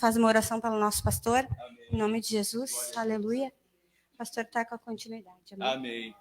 faz uma oração pelo nosso pastor. Amém. Em nome de Jesus. Aleluia. O pastor está com a continuidade. Amém. Amém.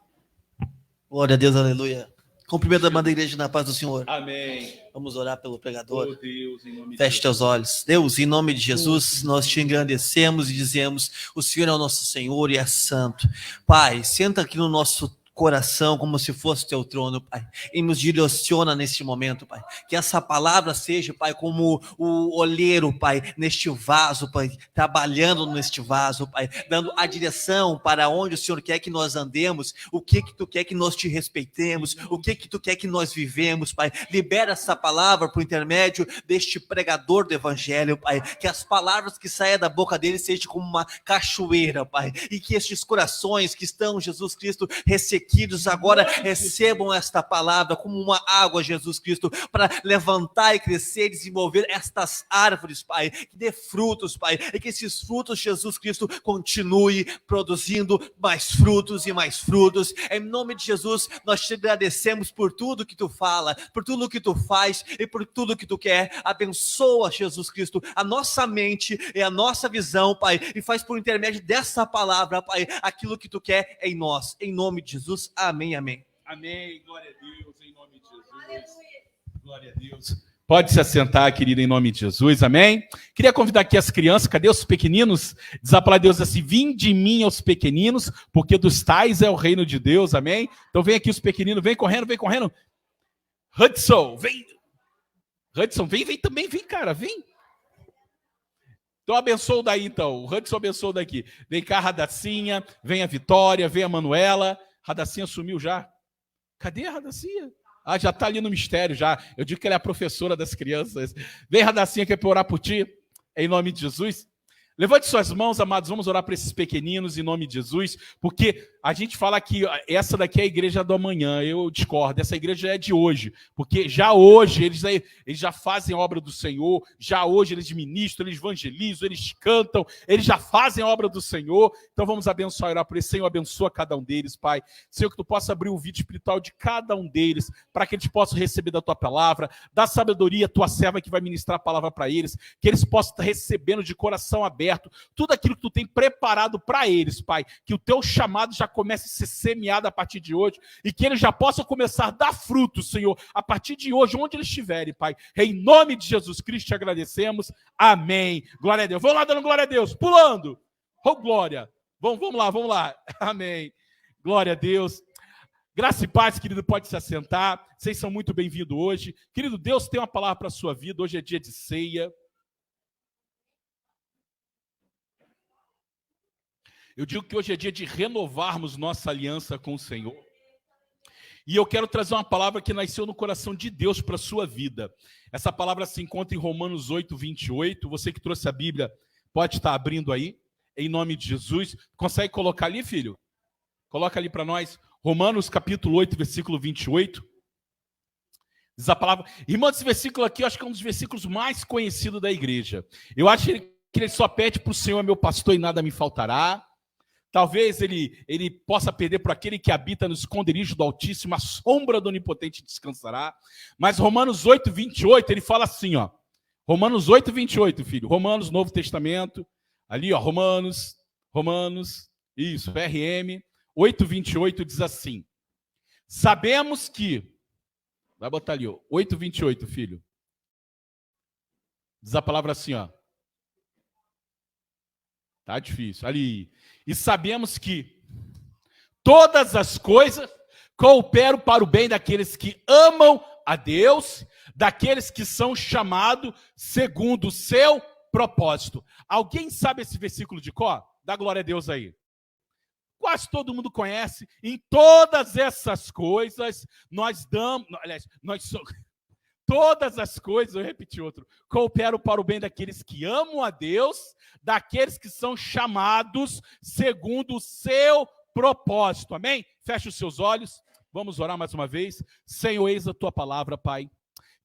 Glória a Deus, aleluia. Cumprimento a amada igreja na paz do Senhor. Amém. Vamos orar pelo pregador. Oh, Deus, em nome de Feche teus Jesus. olhos. Deus, em nome de Jesus, nós te engrandecemos e dizemos: o Senhor é o nosso Senhor e é santo. Pai, senta aqui no nosso coração como se fosse teu trono, Pai, e nos direciona neste momento, Pai, que essa palavra seja, Pai, como o olheiro, Pai, neste vaso, Pai, trabalhando neste vaso, Pai, dando a direção para onde o Senhor quer que nós andemos, o que tu quer que nós te respeitemos, o que tu quer que nós vivemos, Pai, libera essa palavra por intermédio deste pregador do evangelho, Pai, que as palavras que saem da boca dele sejam como uma cachoeira, Pai, e que estes corações que estão, Jesus Cristo, ressequidos agora recebam esta palavra como uma água, Jesus Cristo, para levantar e crescer e desenvolver estas árvores, Pai, que dê frutos, Pai, e que esses frutos, Jesus Cristo, continue produzindo mais frutos e mais frutos. Em nome de Jesus, nós te agradecemos por tudo que tu fala, por tudo que tu faz e por tudo que tu quer. Abençoa, Jesus Cristo, a nossa mente e a nossa visão, Pai, e faz por intermédio dessa palavra, Pai, aquilo que tu quer em nós. Em nome de Jesus. Amém, amém. Amém. Glória a Deus, em nome de Jesus. Glória a Deus. Pode se assentar, querida, em nome de Jesus. Amém. Queria convidar aqui as crianças. Cadê os pequeninos? Diz a palavra de Deus assim: vinde em mim aos pequeninos, porque dos tais é o reino de Deus. Amém. Então vem aqui os pequeninos. Vem correndo, vem correndo. Hudson, vem. Hudson, vem também. Vem, cara, vem. Então abençoa daí, então. O Hudson abençoa daqui. Vem cá, Radacinha. Vem a Vitória. Vem a Manuela. Radacinha sumiu já. Cadê a Radacinha? Ah, já está ali no mistério já. Eu digo que ela é a professora das crianças. Vem, Radacinha, que é para orar por ti, em nome de Jesus. Levante suas mãos, amados, vamos orar para esses pequeninos em nome de Jesus, porque a gente fala que essa daqui é a igreja do amanhã, eu discordo, essa igreja é de hoje, porque já hoje eles já fazem a obra do Senhor, já hoje eles ministram, eles evangelizam, eles cantam, eles já fazem a obra do Senhor. Então vamos abençoar e orar por isso. Senhor, abençoa cada um deles, Pai. Senhor, que tu possa abrir o vídeo espiritual de cada um deles, para que eles possam receber da tua palavra, da sabedoria, tua serva que vai ministrar a palavra para eles, que eles possam estar recebendo de coração aberto tudo aquilo que tu tem preparado para eles, Pai, que o teu chamado já comece a ser semeado a partir de hoje e que eles já possam começar a dar fruto, Senhor, a partir de hoje, onde eles estiverem, Pai. Em nome de Jesus Cristo te agradecemos. Amém. Glória a Deus. Vamos lá dando glória a Deus, pulando. Oh, glória. Vamos lá. Amém. Glória a Deus. Graça e paz, querido, pode se assentar. Vocês são muito bem-vindos hoje. Querido, Deus tem uma palavra para a sua vida. Hoje é dia de ceia. Eu digo que hoje é dia de renovarmos nossa aliança com o Senhor. E eu quero trazer uma palavra que nasceu no coração de Deus para a sua vida. Essa palavra se encontra em Romanos 8, 28. Você que trouxe a Bíblia pode estar abrindo aí, em nome de Jesus. Consegue colocar ali, filho? Coloca ali para nós. Romanos capítulo 8, versículo 28. Diz a palavra. Irmão, esse versículo aqui eu acho que é um dos versículos mais conhecidos da igreja. Eu acho que ele só pede para o Senhor, meu pastor, e nada me faltará. Talvez ele possa perder por aquele que habita no esconderijo do Altíssimo, a sombra do Onipotente descansará. Mas Romanos 8, 28, ele fala assim, ó. Romanos 8, 28, filho. Romanos, Novo Testamento. Ali, ó, Romanos, isso, RM. 8, 28 diz assim. Sabemos que... Vai botar ali, ó. 8, 28, filho. Diz a palavra assim, ó. Tá difícil. Ali. E sabemos que todas as coisas cooperam para o bem daqueles que amam a Deus, daqueles que são chamados segundo o seu propósito. Alguém sabe esse versículo de cor? Dá glória a Deus aí. Quase todo mundo conhece. Em todas essas coisas, nós damos... Aliás, todas as coisas, eu repeti outro, cooperam para o bem daqueles que amam a Deus, daqueles que são chamados segundo o seu propósito. Amém? Feche os seus olhos. Vamos orar mais uma vez. Senhor, eis a tua palavra, Pai.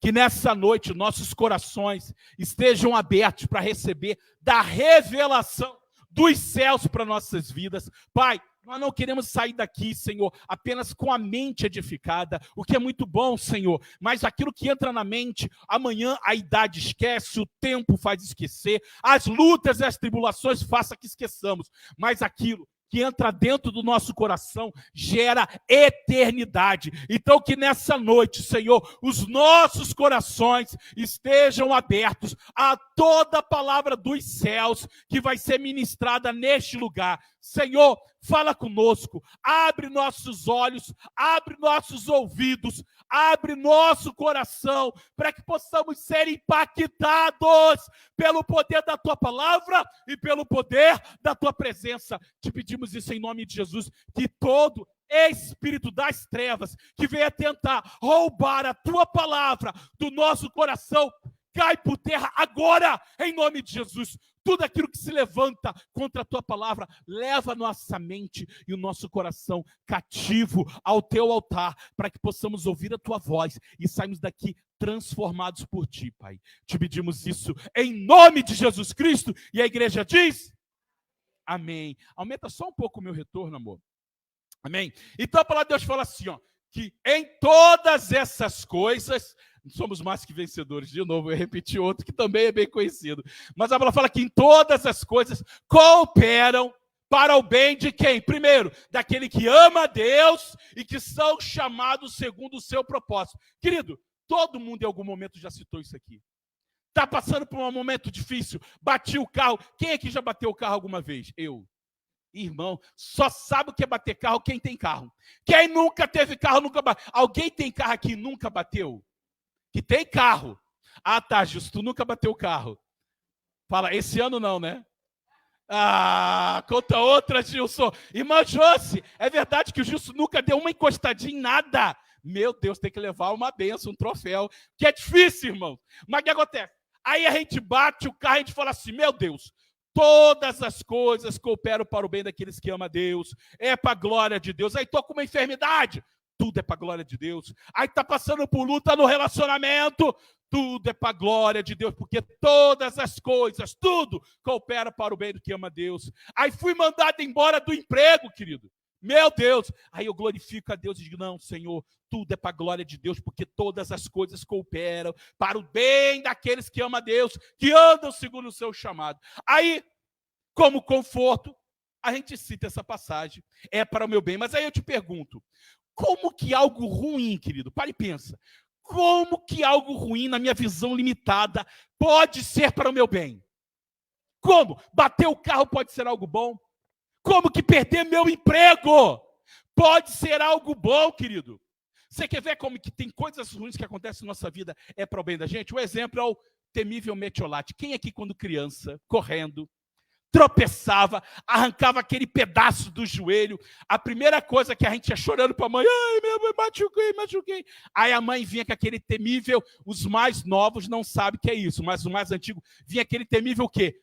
Que nessa noite nossos corações estejam abertos para receber da revelação dos céus para nossas vidas. Pai, Nós não queremos sair daqui, Senhor, apenas com a mente edificada, o que é muito bom, Senhor, mas aquilo que entra na mente, amanhã a idade esquece, o tempo faz esquecer, as lutas e as tribulações façam que esqueçamos, mas aquilo que entra dentro do nosso coração gera eternidade. Então que nessa noite, Senhor, os nossos corações estejam abertos a toda a palavra dos céus que vai ser ministrada neste lugar. Senhor, fala conosco, abre nossos olhos, abre nossos ouvidos, abre nosso coração, para que possamos ser impactados pelo poder da Tua palavra e pelo poder da Tua presença. Te pedimos isso em nome de Jesus, que todo espírito das trevas que venha tentar roubar a Tua palavra do nosso coração, cai por terra agora, em nome de Jesus. Tudo aquilo que se levanta contra a Tua palavra, leva a nossa mente e o nosso coração cativo ao Teu altar, para que possamos ouvir a Tua voz e sairmos daqui transformados por Ti, Pai. Te pedimos isso em nome de Jesus Cristo. E a igreja diz: amém. Aumenta só um pouco o meu retorno, amor. Amém? Então a palavra de Deus fala assim, ó, que em todas essas coisas somos mais que vencedores. De novo, eu repeti outro que também é bem conhecido. Mas a palavra fala que em todas as coisas cooperam para o bem de quem? Primeiro, daquele que ama a Deus e que são chamados segundo o seu propósito. Querido, todo mundo em algum momento já citou isso aqui. Está passando por um momento difícil, bati o carro. Quem aqui já bateu o carro alguma vez? Eu. Irmão, só sabe o que é bater carro quem tem carro. Quem nunca teve carro, nunca bateu. Alguém tem carro aqui e nunca bateu? Que tem carro. Ah, tá, Justo, tu nunca bateu o carro. Fala, esse ano não, né? Ah, conta outra, Gilson. Irmã Josi, é verdade que o Gilson nunca deu uma encostadinha em nada. Meu Deus, tem que levar uma benção, um troféu. Que é difícil, irmão. Mas o que acontece? Aí a gente bate o carro e a gente fala assim, meu Deus, todas as coisas cooperam para o bem daqueles que amam a Deus. É para a glória de Deus. Aí estou com uma enfermidade. Tudo é para a glória de Deus. Aí está passando por luta no relacionamento. Tudo é para a glória de Deus, porque todas as coisas, tudo coopera para o bem do que ama a Deus. Aí fui mandado embora do emprego, querido. Meu Deus. Aí eu glorifico a Deus e digo, não, Senhor, tudo é para a glória de Deus, porque todas as coisas cooperam para o bem daqueles que amam a Deus, que andam segundo o seu chamado. Aí, como conforto, a gente cita essa passagem, é para o meu bem. Mas aí eu te pergunto, como que algo ruim, querido, para e pensa, como que algo ruim, na minha visão limitada, pode ser para o meu bem? Como? Bater o carro pode ser algo bom? Como que perder meu emprego pode ser algo bom, querido? Você quer ver como que tem coisas ruins que acontecem na nossa vida, é para o bem da gente? O exemplo é o temível metiolate. Quem aqui, quando criança, correndo, tropeçava, arrancava aquele pedaço do joelho, a primeira coisa que a gente ia chorando para a mãe, ai, minha mãe, machuquei. Aí a mãe vinha com aquele temível, os mais novos não sabem o que é isso, mas o mais antigo, vinha aquele temível o quê?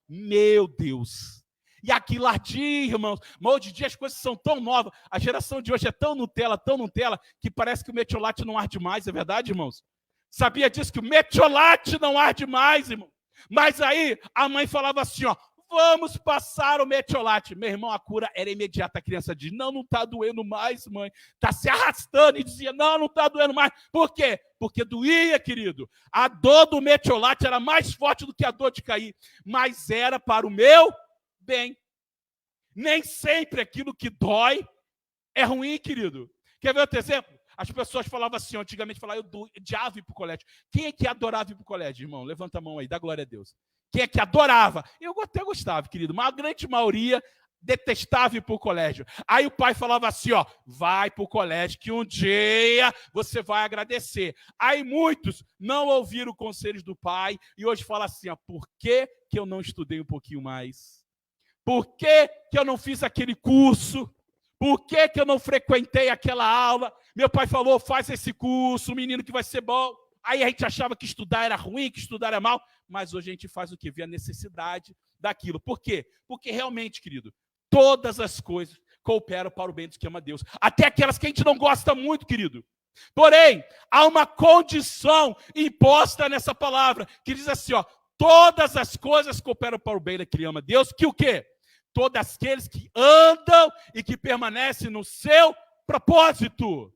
Meu Deus. E aquilo ardia, irmãos. Mas hoje em dia as coisas são tão novas, a geração de hoje é tão Nutella, que parece que o metiolate não arde mais, é verdade, irmãos? Sabia disso, que o metiolate não arde mais, irmão? Mas aí a mãe falava assim, ó, vamos passar o metiolate. Meu irmão, a cura era imediata. A criança diz, não está doendo mais, mãe. Está se arrastando e dizia, não está doendo mais. Por quê? Porque doía, querido. A dor do metiolate era mais forte do que a dor de cair. Mas era para o meu bem. Nem sempre aquilo que dói é ruim, querido. Quer ver outro exemplo? As pessoas falavam assim, antigamente falavam, eu odiava ir para o colégio. Quem é que adorava ir para o colégio, irmão? Levanta a mão aí, dá glória a Deus. Quem é que adorava? Eu até gostava, querido, mas a grande maioria detestava ir para o colégio. Aí o pai falava assim, ó, vai para o colégio que um dia você vai agradecer. Aí muitos não ouviram conselhos do pai e hoje falam assim, ó, por que eu não estudei um pouquinho mais? Por que eu não fiz aquele curso? Por que eu não frequentei aquela aula? Meu pai falou, faz esse curso, menino que vai ser bom. Aí a gente achava que estudar era ruim, que estudar era mal, mas hoje a gente faz o quê? Vê a necessidade daquilo. Por quê? Porque realmente, querido, todas as coisas cooperam para o bem dos que amam a Deus. Até aquelas que a gente não gosta muito, querido. Porém, há uma condição imposta nessa palavra, que diz assim, ó, todas as coisas cooperam para o bem daquele que ama a Deus, que o quê? todos aqueles que andam e que permanecem no seu propósito.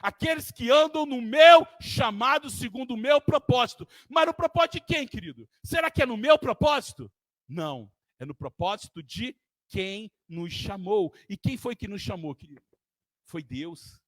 Aqueles que andam no meu chamado segundo o meu propósito. Mas no propósito de quem, querido? Será que é no meu propósito? Não. É no propósito de quem nos chamou. E quem foi que nos chamou, querido? Foi Deus.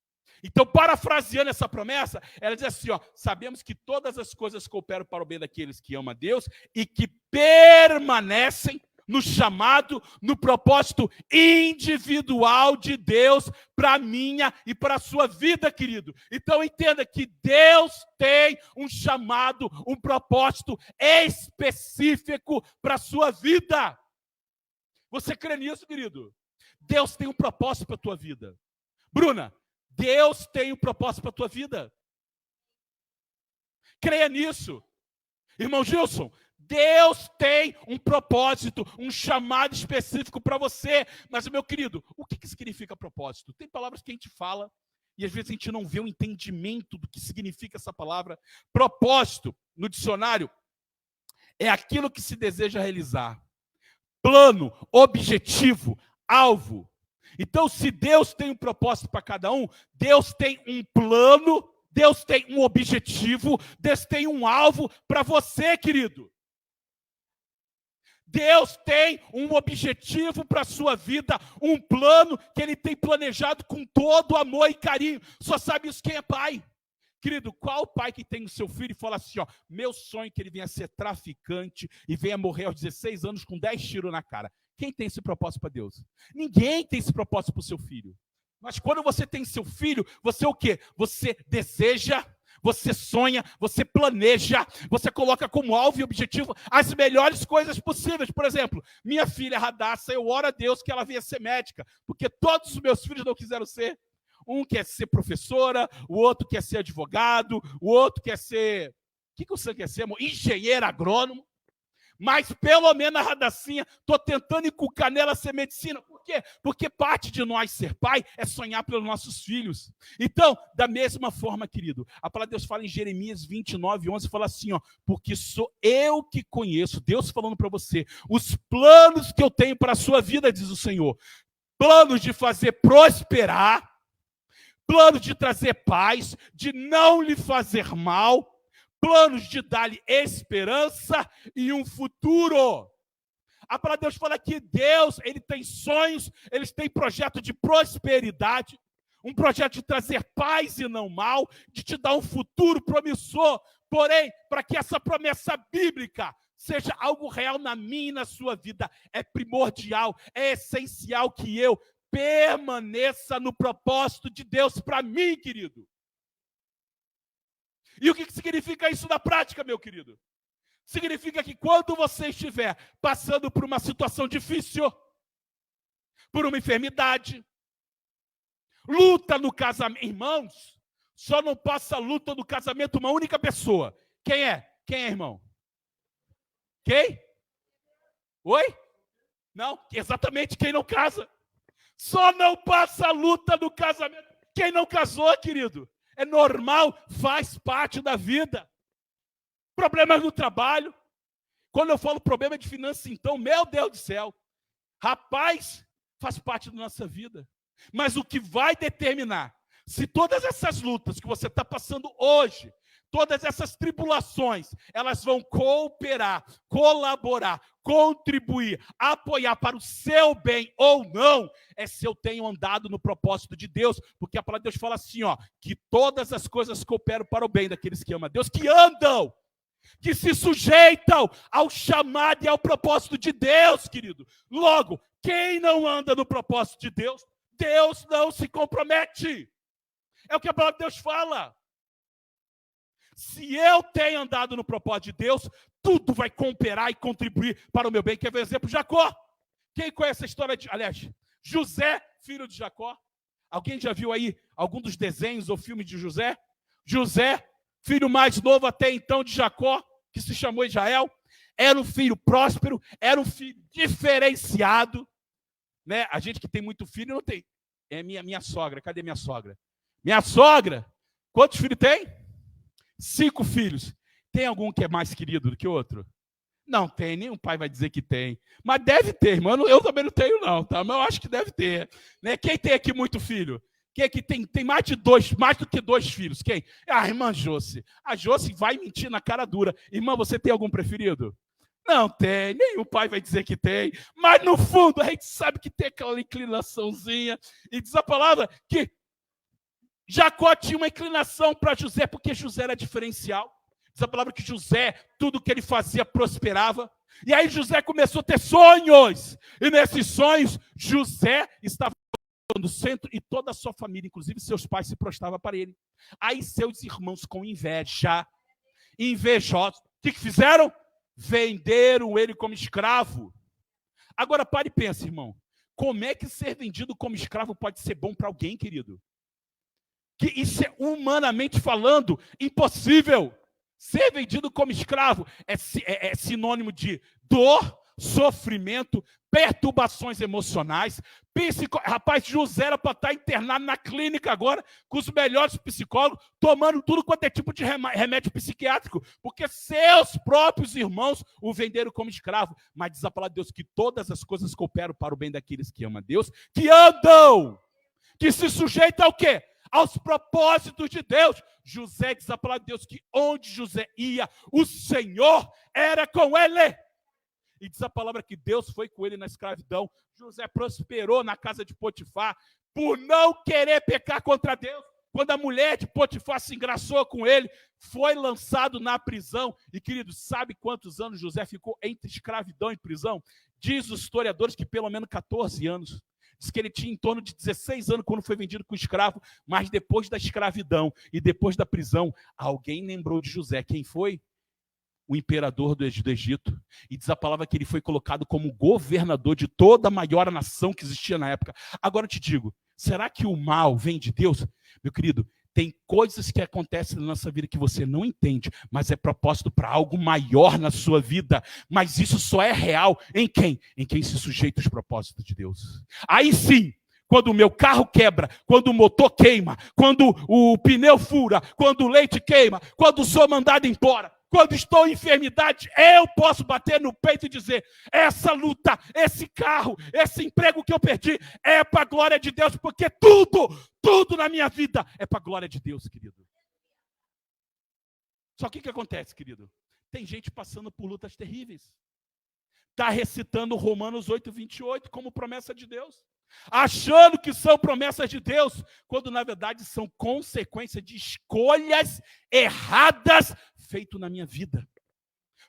Então, parafraseando essa promessa, ela diz assim, ó, sabemos que todas as coisas cooperam para o bem daqueles que amam a Deus e que permanecem no chamado, no propósito individual de Deus para a minha e para a sua vida, querido. Então entenda que Deus tem um chamado, um propósito específico para a sua vida. Você crê nisso, querido? Deus tem um propósito para a tua vida. Bruna, Deus tem um propósito para a tua vida. Creia nisso. Irmão Gilson, Deus tem um propósito, um chamado específico para você. Mas, meu querido, o que significa propósito? Tem palavras que a gente fala e às vezes a gente não vê o entendimento do que significa essa palavra. Propósito, no dicionário, é aquilo que se deseja realizar. Plano, objetivo, alvo. Então, se Deus tem um propósito para cada um, Deus tem um plano, Deus tem um objetivo, Deus tem um alvo para você, querido. Deus tem um objetivo para a sua vida, um plano que Ele tem planejado com todo amor e carinho. Só sabe isso quem é pai. Querido, qual pai que tem o seu filho e fala assim, ó, meu sonho é que ele venha ser traficante e venha morrer aos 16 anos com 10 tiros na cara. Quem tem esse propósito para Deus? Ninguém tem esse propósito para o seu filho. Mas quando você tem seu filho, você o quê? Você deseja, você sonha, você planeja, você coloca como alvo e objetivo as melhores coisas possíveis. Por exemplo, minha filha Radassa, eu oro a Deus que ela venha ser médica, porque todos os meus filhos não quiseram ser. Um quer ser professora, o outro quer ser advogado, o outro quer ser... O que você quer ser, amor? Engenheiro agrônomo. Mas pelo menos a Radacinha, estou tentando inculcar nela ser medicina. Por quê? Porque parte de nós ser pai é sonhar pelos nossos filhos. Então, da mesma forma, querido, a palavra de Deus fala em Jeremias 29:11, fala assim, ó, porque sou eu que conheço, Deus falando para você, os planos que eu tenho para a sua vida, diz o Senhor. Planos de fazer prosperar, planos de trazer paz, de não lhe fazer mal, planos de dar-lhe esperança e um futuro. A palavra de Deus fala que Deus, Ele tem sonhos, Ele tem projeto de prosperidade, um projeto de trazer paz e não mal, de te dar um futuro promissor. Porém, para que essa promessa bíblica seja algo real na minha e na sua vida, é primordial, é essencial que eu permaneça no propósito de Deus para mim, querido. E o que significa isso na prática, meu querido? Significa que quando você estiver passando por uma situação difícil, por uma enfermidade, luta no casamento, irmãos, só não passa luta no casamento uma única pessoa. Quem é? Quem é, irmão? Quem? Oi? Não, exatamente quem não casa. Só não passa luta no casamento quem não casou, querido. É normal, faz parte da vida. Problemas no trabalho. Quando eu falo problema de finanças, então, meu Deus do céu. Rapaz, faz parte da nossa vida. Mas o que vai determinar se todas essas lutas que você está passando hoje, todas essas tribulações, elas vão cooperar, colaborar, contribuir, apoiar para o seu bem ou não, é se eu tenho andado no propósito de Deus, porque a palavra de Deus fala assim, ó, que todas as coisas cooperam para o bem daqueles que amam a Deus, que andam, que se sujeitam ao chamado e ao propósito de Deus, querido. Logo, quem não anda no propósito de Deus, Deus não se compromete. É o que a palavra de Deus fala. Se eu tenho andado no propósito de Deus, tudo vai cooperar e contribuir para o meu bem. Quer ver o exemplo? Jacó. Quem conhece a história de... Aliás, José, filho de Jacó. Alguém já viu aí algum dos desenhos ou filmes de José? José, filho mais novo até então de Jacó, que se chamou Israel. Era um filho próspero, era um filho diferenciado. Né? A gente que tem muito filho não tem. É minha sogra. Cadê minha sogra? Minha sogra, quantos filhos tem? 5 filhos. Tem algum que é mais querido do que o outro? Não tem, nenhum pai vai dizer que tem. Mas deve ter, irmão. Eu também não tenho, não, tá? Mas eu acho que deve ter. Né? Quem tem aqui muito filho? Quem aqui tem mais do que 2 filhos? Quem? A irmã Josi. A Josi vai mentir na cara dura. Irmã, você tem algum preferido? Não tem, nenhum pai vai dizer que tem. Mas no fundo, a gente sabe que tem aquela inclinaçãozinha. E diz a palavra que Jacó tinha uma inclinação para José, porque José era diferencial. Diz a palavra que José, tudo que ele fazia prosperava. E aí José começou a ter sonhos. E nesses sonhos, José estava no centro e toda a sua família, inclusive seus pais, se prostravam para ele. Aí seus irmãos, com inveja, invejosos, o que fizeram? Venderam ele como escravo. Agora pare e pense, irmão. Como é que ser vendido como escravo pode ser bom para alguém, querido? Que isso é, humanamente falando, impossível. Ser vendido como escravo é sinônimo de dor, sofrimento, perturbações emocionais. Rapaz, José era para estar internado na clínica agora, com os melhores psicólogos, tomando tudo quanto é tipo de remédio psiquiátrico, porque seus próprios irmãos o venderam como escravo. Mas diz a palavra de Deus que todas as coisas cooperam para o bem daqueles que amam a Deus, que andam, que se sujeitam ao quê? Aos propósitos de Deus. José, diz a palavra de Deus, que onde José ia, o Senhor era com ele. E diz a palavra que Deus foi com ele na escravidão. José prosperou na casa de Potifar por não querer pecar contra Deus. Quando a mulher de Potifar se engraçou com ele, foi lançado na prisão. E, querido, sabe quantos anos José ficou entre escravidão e prisão? Diz os historiadores que pelo menos 14 anos. Diz que ele tinha em torno de 16 anos quando foi vendido como escravo, mas depois da escravidão e depois da prisão, alguém lembrou de José. Quem foi? O imperador do Egito. E diz a palavra que ele foi colocado como governador de toda a maior nação que existia na época. Agora eu te digo, será que o mal vem de Deus? Meu querido, tem coisas que acontecem na nossa vida que você não entende, mas é propósito para algo maior na sua vida. Mas isso só é real em quem? Em quem se sujeita aos propósitos de Deus. Aí sim, quando o meu carro quebra, quando o motor queima, quando o pneu fura, quando o leite queima, quando sou mandado embora, quando estou em enfermidade, eu posso bater no peito e dizer, essa luta, esse carro, esse emprego que eu perdi, é para a glória de Deus, porque tudo na minha vida é para a glória de Deus, querido. Só que o que acontece, querido? Tem gente passando por lutas terríveis. Está recitando Romanos 8:28 como promessa de Deus. Achando que são promessas de Deus, quando na verdade são consequência de escolhas erradas feitas na minha vida.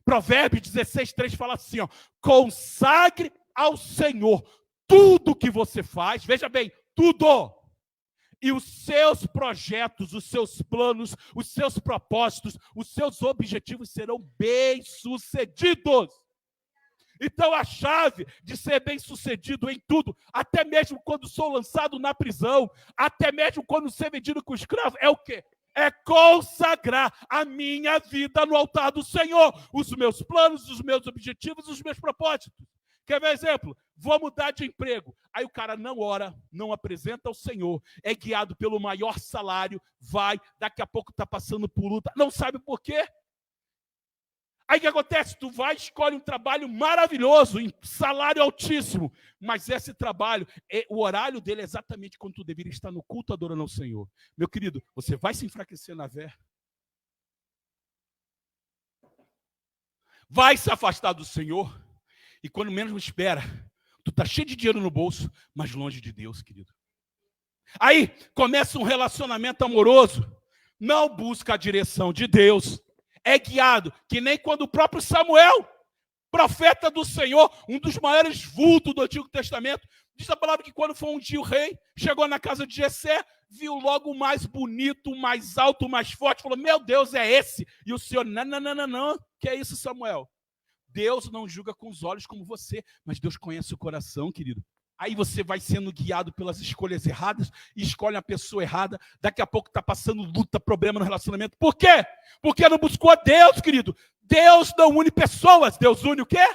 Provérbios 16:3 fala assim, ó, consagre ao Senhor tudo que você faz, veja bem, tudo. E os seus projetos, os seus planos, os seus propósitos, os seus objetivos serão bem-sucedidos. Então a chave de ser bem-sucedido em tudo, até mesmo quando sou lançado na prisão, até mesmo quando ser vendido como escravo, é o quê? É consagrar a minha vida no altar do Senhor, os meus planos, os meus objetivos, os meus propósitos. Quer ver exemplo? Vou mudar de emprego. Aí o cara não ora, não apresenta ao Senhor, é guiado pelo maior salário, vai, daqui a pouco está passando por luta, não sabe por quê? Aí o que acontece? Tu vai, escolhe um trabalho maravilhoso, em salário altíssimo, mas esse trabalho, o horário dele é exatamente quando tu deveria estar no culto adorando ao Senhor. Meu querido, você vai se enfraquecer na fé, vai se afastar do Senhor, e quando menos espera, tu tá cheio de dinheiro no bolso, mas longe de Deus, querido. Aí começa um relacionamento amoroso, não busca a direção de Deus, é guiado, que nem quando o próprio Samuel, profeta do Senhor, um dos maiores vultos do Antigo Testamento, diz a palavra que quando foi ungir o rei, chegou na casa de Jessé, viu logo o mais bonito, o mais alto, o mais forte, falou, meu Deus, é esse. E o Senhor, não, que é isso, Samuel? Deus não julga com os olhos como você, mas Deus conhece o coração, querido. Aí você vai sendo guiado pelas escolhas erradas e escolhe a pessoa errada. Daqui a pouco está passando luta, problema no relacionamento. Por quê? Porque não buscou a Deus, querido. Deus não une pessoas. Deus une o quê?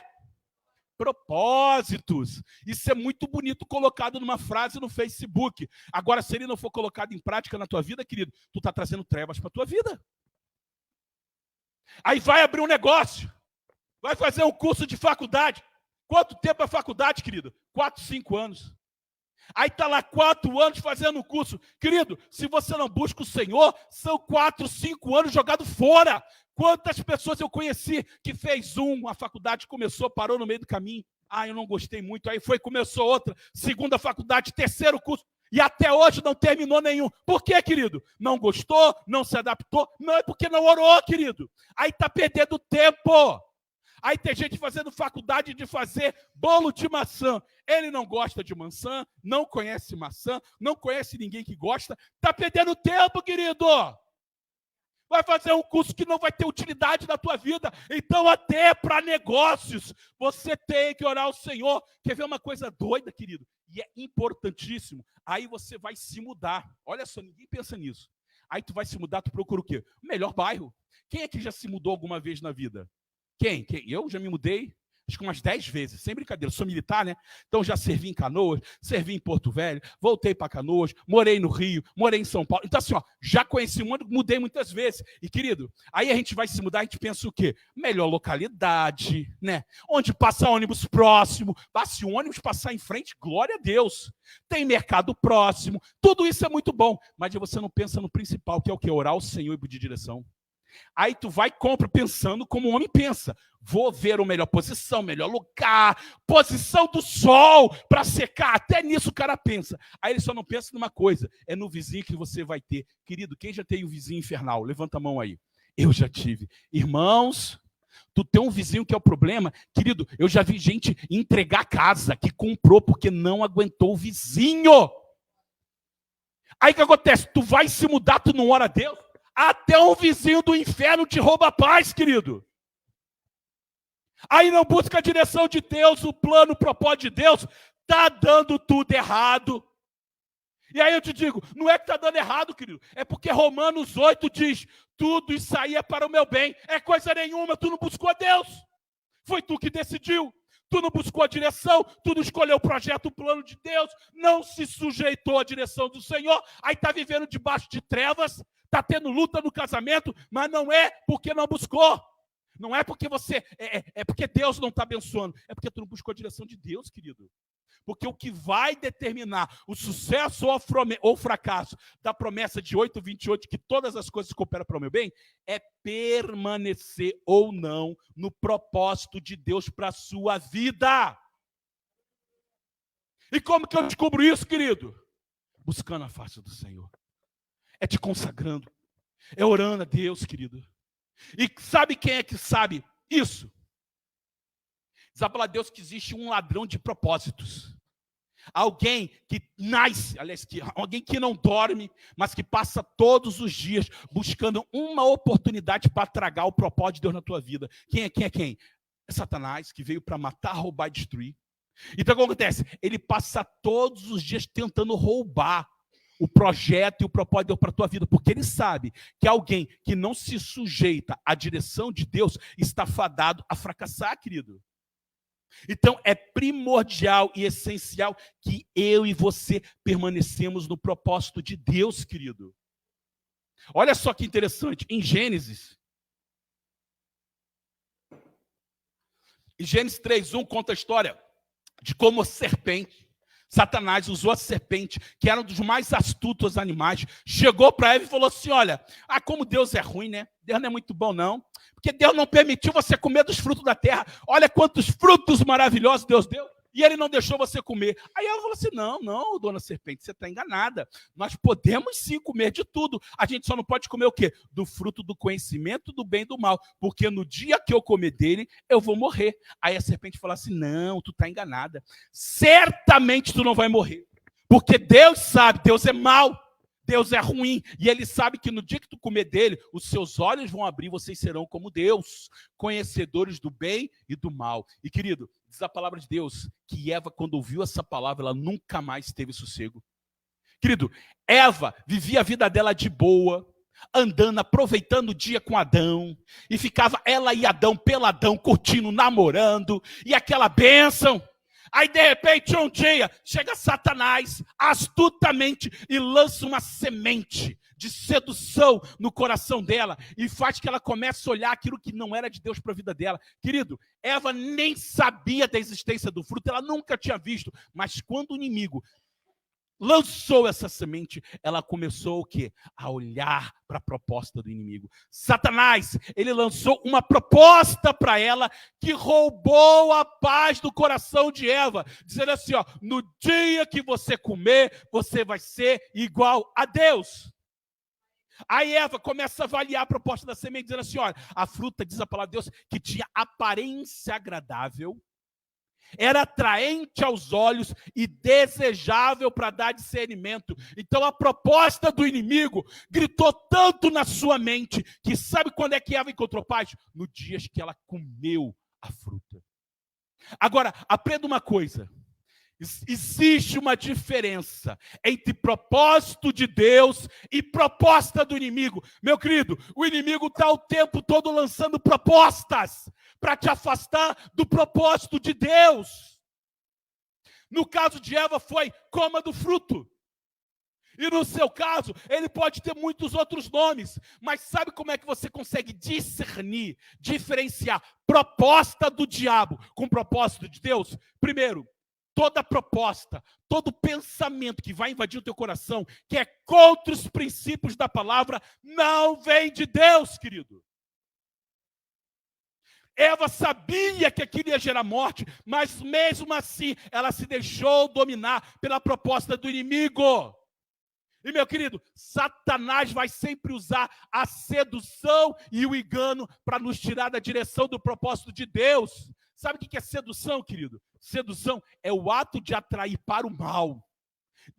Propósitos. Isso é muito bonito colocado numa frase no Facebook. Agora, se ele não for colocado em prática na tua vida, querido, tu está trazendo trevas para a tua vida. Aí vai abrir um negócio. Vai fazer um curso de faculdade. Quanto tempo é faculdade, querido? 4, 5 anos. Aí está lá 4 anos fazendo um curso. Querido, se você não busca o Senhor, são 4, 5 anos jogados fora. Quantas pessoas eu conheci que fez a faculdade começou, parou no meio do caminho. Ah, eu não gostei muito. Aí começou outra, segunda faculdade, terceiro curso. E até hoje não terminou nenhum. Por quê, querido? Não gostou, não se adaptou. Não é porque não orou, querido. Aí está perdendo tempo. Aí tem gente fazendo faculdade de fazer bolo de maçã. Ele não gosta de maçã, não conhece maçã, não conhece ninguém que gosta. Está perdendo tempo, querido. Vai fazer um curso que não vai ter utilidade na tua vida. Então, até para negócios, você tem que orar ao Senhor. Quer ver uma coisa doida, querido? E é importantíssimo. Aí você vai se mudar. Olha só, ninguém pensa nisso. Aí tu vai se mudar, tu procura o quê? O melhor bairro. Quem é que já se mudou alguma vez na vida? Quem? Eu já me mudei, acho que umas 10 vezes, sem brincadeira. Sou militar, né? Então já servi em Canoas, servi em Porto Velho, voltei para Canoas, morei no Rio, morei em São Paulo. Então assim, ó, já conheci o mundo, mudei muitas vezes. E querido, aí a gente vai se mudar, a gente pensa o quê? Melhor localidade, né? Onde passa ônibus próximo, se o ônibus passar em frente, glória a Deus. Tem mercado próximo, tudo isso é muito bom. Mas você não pensa no principal, que é o quê? Orar ao Senhor e pedir direção. Aí tu vai e compra pensando como o homem pensa. Vou ver a melhor posição, melhor lugar, posição do sol para secar. Até nisso o cara pensa. Aí ele só não pensa numa coisa, é no vizinho que você vai ter. Querido, quem já tem um vizinho infernal? Levanta a mão aí. Eu já tive. Irmãos, tu tem um vizinho que é o problema. Querido, eu já vi gente entregar casa que comprou porque não aguentou o vizinho. Aí o que acontece? Tu vai se mudar, tu não ora a Deus? Até um vizinho do inferno te rouba a paz, querido. Aí não busca a direção de Deus, o plano, o propósito de Deus, está dando tudo errado. E aí eu te digo, não é que está dando errado, querido, é porque Romanos 8 diz, tudo isso aí é para o meu bem, é coisa nenhuma, tu não buscou a Deus. Foi tu que decidiu, tu não buscou a direção, tu não escolheu o projeto, o plano de Deus, não se sujeitou à direção do Senhor, aí está vivendo debaixo de trevas, está tendo luta no casamento, mas não é porque não buscou. Não é porque você... É porque Deus não está abençoando. É porque tu não buscou a direção de Deus, querido. Porque o que vai determinar o sucesso ou o fracasso da promessa de 8:28, que todas as coisas cooperam para o meu bem, é permanecer ou não no propósito de Deus para a sua vida. E como que eu descubro isso, querido? Buscando a face do Senhor. É te consagrando. É orando a Deus, querido. E sabe quem é que sabe isso? Diz a palavra de Deus que existe um ladrão de propósitos. Alguém que nasce, aliás, alguém que não dorme, mas que passa todos os dias buscando uma oportunidade para tragar o propósito de Deus na tua vida. Quem é quem? É Satanás, que veio para matar, roubar e destruir. Então o que acontece? Ele passa todos os dias tentando roubar o projeto e o propósito de Deus para a tua vida, porque ele sabe que alguém que não se sujeita à direção de Deus está fadado a fracassar, querido. Então é primordial e essencial que eu e você permanecemos no propósito de Deus, querido. Olha só que interessante, em Gênesis 3:1 conta a história de como a serpente, Satanás usou a serpente, que era um dos mais astutos animais, chegou para Eva e falou assim, olha, como Deus é ruim, né? Deus não é muito bom, não. Porque Deus não permitiu você comer dos frutos da terra. Olha quantos frutos maravilhosos Deus deu. E ele não deixou você comer. Aí ela falou assim, não, dona serpente, você está enganada. Nós podemos sim comer de tudo. A gente só não pode comer o quê? Do fruto do conhecimento do bem e do mal. Porque no dia que eu comer dele, eu vou morrer. Aí a serpente falou assim, não, tu está enganada. Certamente tu não vai morrer. Porque Deus sabe, Deus é mau. Deus é ruim, e ele sabe que no dia que tu comer dele, os seus olhos vão abrir, vocês serão como Deus, conhecedores do bem e do mal. E querido, diz a palavra de Deus, que Eva, quando ouviu essa palavra, ela nunca mais teve sossego. Querido, Eva vivia a vida dela de boa, andando, aproveitando o dia com Adão, e ficava ela e Adão, peladão, curtindo, namorando, e aquela bênção. Aí, de repente, um dia, chega Satanás, astutamente, e lança uma semente de sedução no coração dela e faz que ela comece a olhar aquilo que não era de Deus para a vida dela. Querido, Eva nem sabia da existência do fruto, ela nunca tinha visto, mas quando o inimigo lançou essa semente, ela começou o quê? A olhar para a proposta do inimigo. Satanás, ele lançou uma proposta para ela que roubou a paz do coração de Eva, dizendo assim, ó, no dia que você comer, você vai ser igual a Deus. Aí Eva começa a avaliar a proposta da semente, dizendo assim, olha, a fruta, diz a palavra de Deus, que tinha aparência agradável, era atraente aos olhos e desejável para dar discernimento. Então a proposta do inimigo gritou tanto na sua mente que sabe quando é que Eva encontrou paz? No dia que ela comeu a fruta. Agora, aprenda uma coisa. Existe uma diferença entre propósito de Deus e proposta do inimigo. Meu querido, o inimigo está o tempo todo lançando propostas para te afastar do propósito de Deus. No caso de Eva foi, coma do fruto. E no seu caso, ele pode ter muitos outros nomes. Mas sabe como é que você consegue discernir, diferenciar proposta do diabo com propósito de Deus? Primeiro, toda proposta, todo pensamento que vai invadir o teu coração, que é contra os princípios da palavra, não vem de Deus, querido. Eva sabia que aquilo ia gerar morte, mas mesmo assim, ela se deixou dominar pela proposta do inimigo. E, meu querido, Satanás vai sempre usar a sedução e o engano para nos tirar da direção do propósito de Deus. Sabe o que é sedução, querido? Sedução é o ato de atrair para o mal,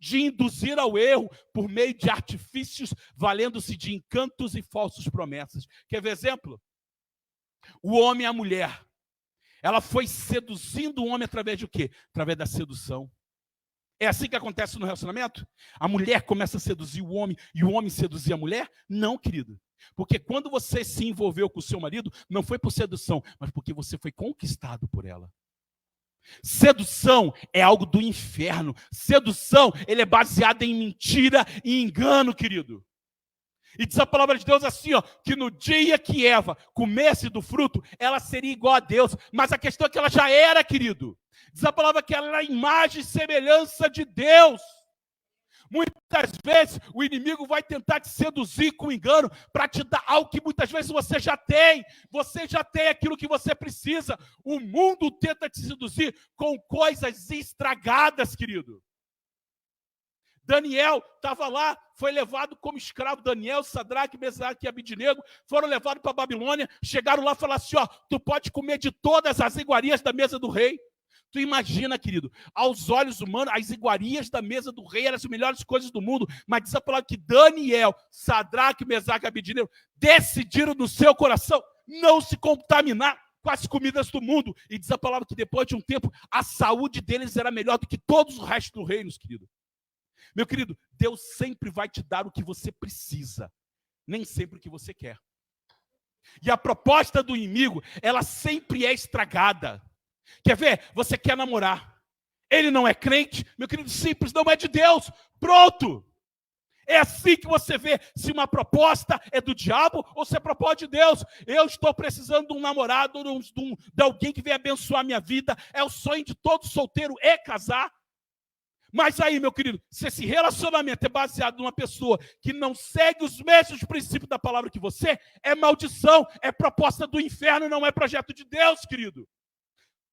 de induzir ao erro por meio de artifícios, valendo-se de encantos e falsas promessas. Quer ver exemplo? O homem e a mulher. Ela foi seduzindo o homem através de quê? Através da sedução. É assim que acontece no relacionamento? A mulher começa a seduzir o homem e o homem seduzir a mulher? Não, querido. Porque quando você se envolveu com o seu marido, não foi por sedução, mas porque você foi conquistado por ela. Sedução é algo do inferno. Sedução, ele é baseado em mentira e engano, querido. E diz a palavra de Deus assim, ó, que no dia que Eva comesse do fruto, ela seria igual a Deus. Mas a questão é que ela já era, querido. Diz a palavra que ela era a imagem e semelhança de Deus. Muitas vezes o inimigo vai tentar te seduzir com engano para te dar algo que muitas vezes você já tem. Você já tem aquilo que você precisa. O mundo tenta te seduzir com coisas estragadas, querido. Daniel estava lá, foi levado como escravo. Daniel, Sadraque, Mesaque e Abidnego foram levados para a Babilônia. Chegaram lá e falaram assim, ó, tu pode comer de todas as iguarias da mesa do rei. Tu imagina, querido, aos olhos humanos, as iguarias da mesa do rei eram as melhores coisas do mundo, mas diz a palavra que Daniel, Sadraque, Mesaque e Abidnego decidiram no seu coração não se contaminar com as comidas do mundo. E diz a palavra que depois de um tempo, a saúde deles era melhor do que todos os restos dos reinos, querido. Meu querido, Deus sempre vai te dar o que você precisa, nem sempre o que você quer. E a proposta do inimigo, ela sempre é estragada. Quer ver? Você quer namorar. Ele não é crente, meu querido, simples, não é de Deus. Pronto! É assim que você vê se uma proposta é do diabo ou se é proposta de Deus. Eu estou precisando de um namorado, de alguém que venha abençoar a minha vida. É o sonho de todo solteiro, é casar. Mas aí, meu querido, se esse relacionamento é baseado numa pessoa que não segue os mesmos princípios da palavra que você, é maldição, é proposta do inferno, não é projeto de Deus, querido.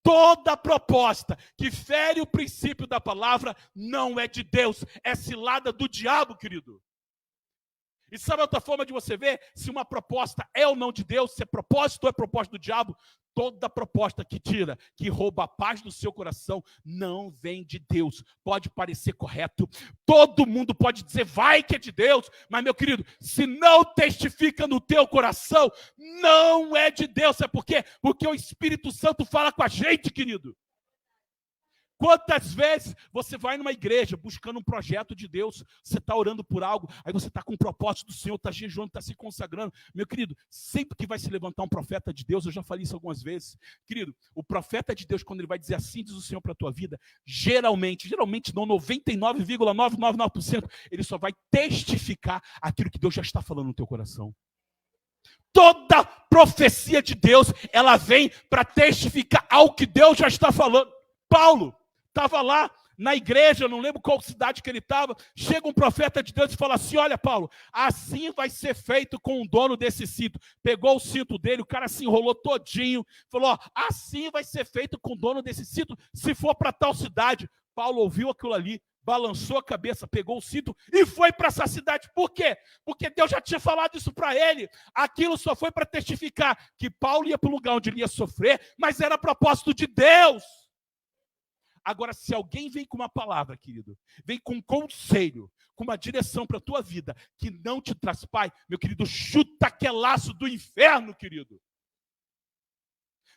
Toda proposta que fere o princípio da palavra não é de Deus, é cilada do diabo, querido. E sabe outra forma de você ver se uma proposta é ou não de Deus, se é propósito ou é propósito do diabo? Toda proposta que tira, que rouba a paz do seu coração, não vem de Deus. Pode parecer correto, todo mundo pode dizer, vai que é de Deus, mas meu querido, se não testifica no teu coração, não é de Deus. Sabe por quê? Porque o Espírito Santo fala com a gente, querido. Quantas vezes você vai numa igreja buscando um projeto de Deus, você está orando por algo, aí você está com um propósito do Senhor, está jejuando, está se consagrando. Meu querido, sempre que vai se levantar um profeta de Deus, eu já falei isso algumas vezes, querido, o profeta de Deus, quando ele vai dizer assim, diz o Senhor para a tua vida, geralmente não, 99,999%, ele só vai testificar aquilo que Deus já está falando no teu coração. Toda profecia de Deus, ela vem para testificar ao que Deus já está falando. Paulo estava lá na igreja, não lembro qual cidade que ele estava, chega um profeta de Deus e fala assim, olha Paulo, assim vai ser feito com o dono desse cinto. Pegou o cinto dele, o cara se enrolou todinho, falou, ó, assim vai ser feito com o dono desse cinto, se for para tal cidade. Paulo ouviu aquilo ali, balançou a cabeça, pegou o cinto e foi para essa cidade. Por quê? Porque Deus já tinha falado isso para ele. Aquilo só foi para testificar que Paulo ia para o lugar onde ele ia sofrer, mas era propósito de Deus. Agora, se alguém vem com uma palavra, querido, vem com um conselho, com uma direção para a tua vida, que não te traz paz, meu querido, chuta aquele laço do inferno, querido.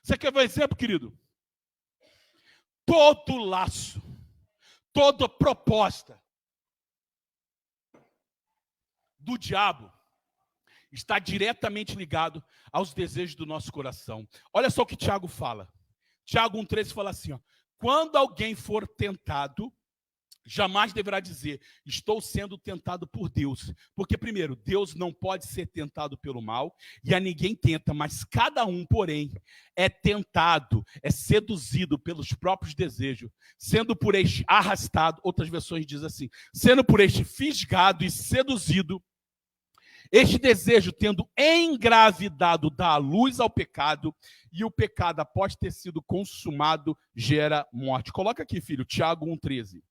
Você quer ver um exemplo, querido? Todo laço, toda proposta do diabo está diretamente ligado aos desejos do nosso coração. Olha só o que Tiago fala. Tiago 1,13 fala assim, ó, quando alguém for tentado, jamais deverá dizer, estou sendo tentado por Deus. Porque, primeiro, Deus não pode ser tentado pelo mal, e a ninguém tenta, mas cada um, porém, é tentado, é seduzido pelos próprios desejos, sendo por este arrastado, outras versões dizem assim, sendo por este fisgado e seduzido, este desejo, tendo engravidado, dá luz ao pecado, e o pecado, após ter sido consumado, gera morte. Coloca aqui, filho, Tiago 1,13.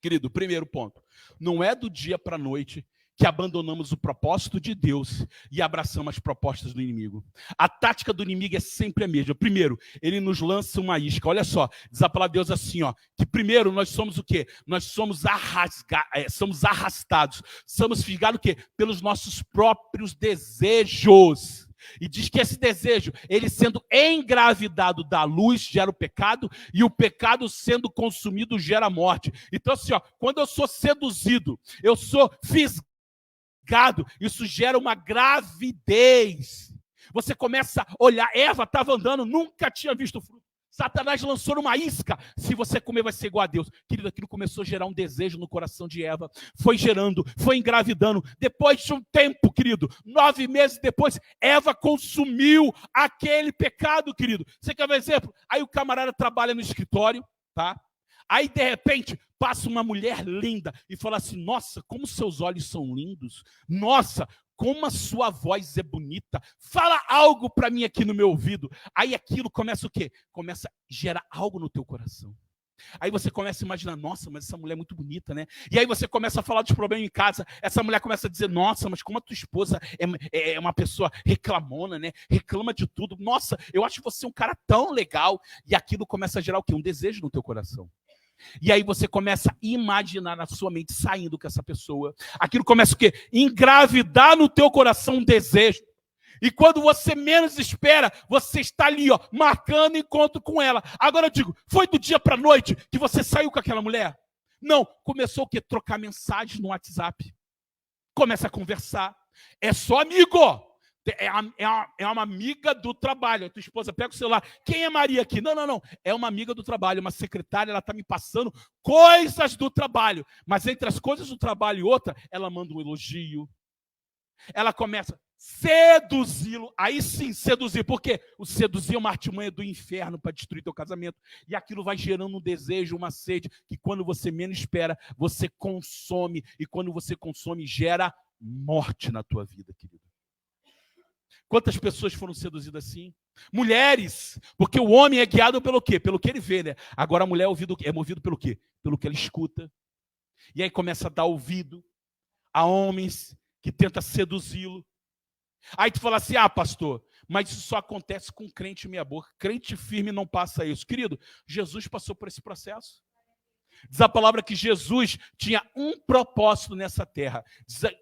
Querido, primeiro ponto. Não é do dia para a noite que abandonamos o propósito de Deus e abraçamos as propostas do inimigo. A tática do inimigo é sempre a mesma. Primeiro, ele nos lança uma isca. Olha só, diz a palavra de Deus assim, ó, que primeiro nós somos o quê? Nós somos arrastados, somos fisgados o quê? Pelos nossos próprios desejos. E diz que esse desejo, ele sendo engravidado da luz, gera o pecado, e o pecado sendo consumido gera a morte. Então assim, ó, quando eu sou seduzido, eu sou fisgado, isso gera uma gravidez. Você começa a olhar, Eva estava andando, nunca tinha visto fruto. Satanás lançou numa isca, se você comer vai ser igual a Deus. Querido, aquilo começou a gerar um desejo no coração de Eva, foi gerando, foi engravidando. Depois de um tempo, querido, 9 meses depois, Eva consumiu aquele pecado, querido. Você quer ver um exemplo? Aí o camarada trabalha no escritório, tá? Aí, de repente, passa uma mulher linda e fala assim, nossa, como seus olhos são lindos. Nossa, como a sua voz é bonita. Fala algo para mim aqui no meu ouvido. Aí aquilo começa o quê? Começa a gerar algo no teu coração. Aí você começa a imaginar, nossa, mas essa mulher é muito bonita, né? E aí você começa a falar dos problemas em casa. Essa mulher começa a dizer, nossa, mas como a tua esposa é uma pessoa reclamona, né? Reclama de tudo. Nossa, eu acho você um cara tão legal. E aquilo começa a gerar o quê? Um desejo no teu coração. E aí você começa a imaginar na sua mente saindo com essa pessoa. Aquilo começa o quê? Engravidar no teu coração um desejo. E quando você menos espera, você está ali, ó, marcando encontro com ela. Agora eu digo, foi do dia para a noite que você saiu com aquela mulher? Não, começou o quê? Trocar mensagens no WhatsApp. Começa a conversar. É só amigo. É uma amiga do trabalho. A tua esposa pega o celular. Quem é Maria aqui? Não. É uma amiga do trabalho, uma secretária, ela está me passando coisas do trabalho. Mas entre as coisas do trabalho e outra, ela manda um elogio. Ela começa a seduzi-lo. Aí sim, seduzir. Por quê? O seduzir é uma artimanha do inferno para destruir teu casamento. E aquilo vai gerando um desejo, uma sede, que quando você menos espera, você consome. E quando você consome, gera morte na tua vida, querido. Quantas pessoas foram seduzidas assim? Mulheres, porque o homem é guiado pelo quê? Pelo que ele vê, né? Agora a mulher é movido pelo quê? Pelo que ela escuta. E aí começa a dar ouvido a homens que tentam seduzi-lo. Aí tu fala assim, pastor, mas isso só acontece com crente meia boca. Crente firme não passa isso. Querido, Jesus passou por esse processo. Diz a palavra que Jesus tinha um propósito nessa terra,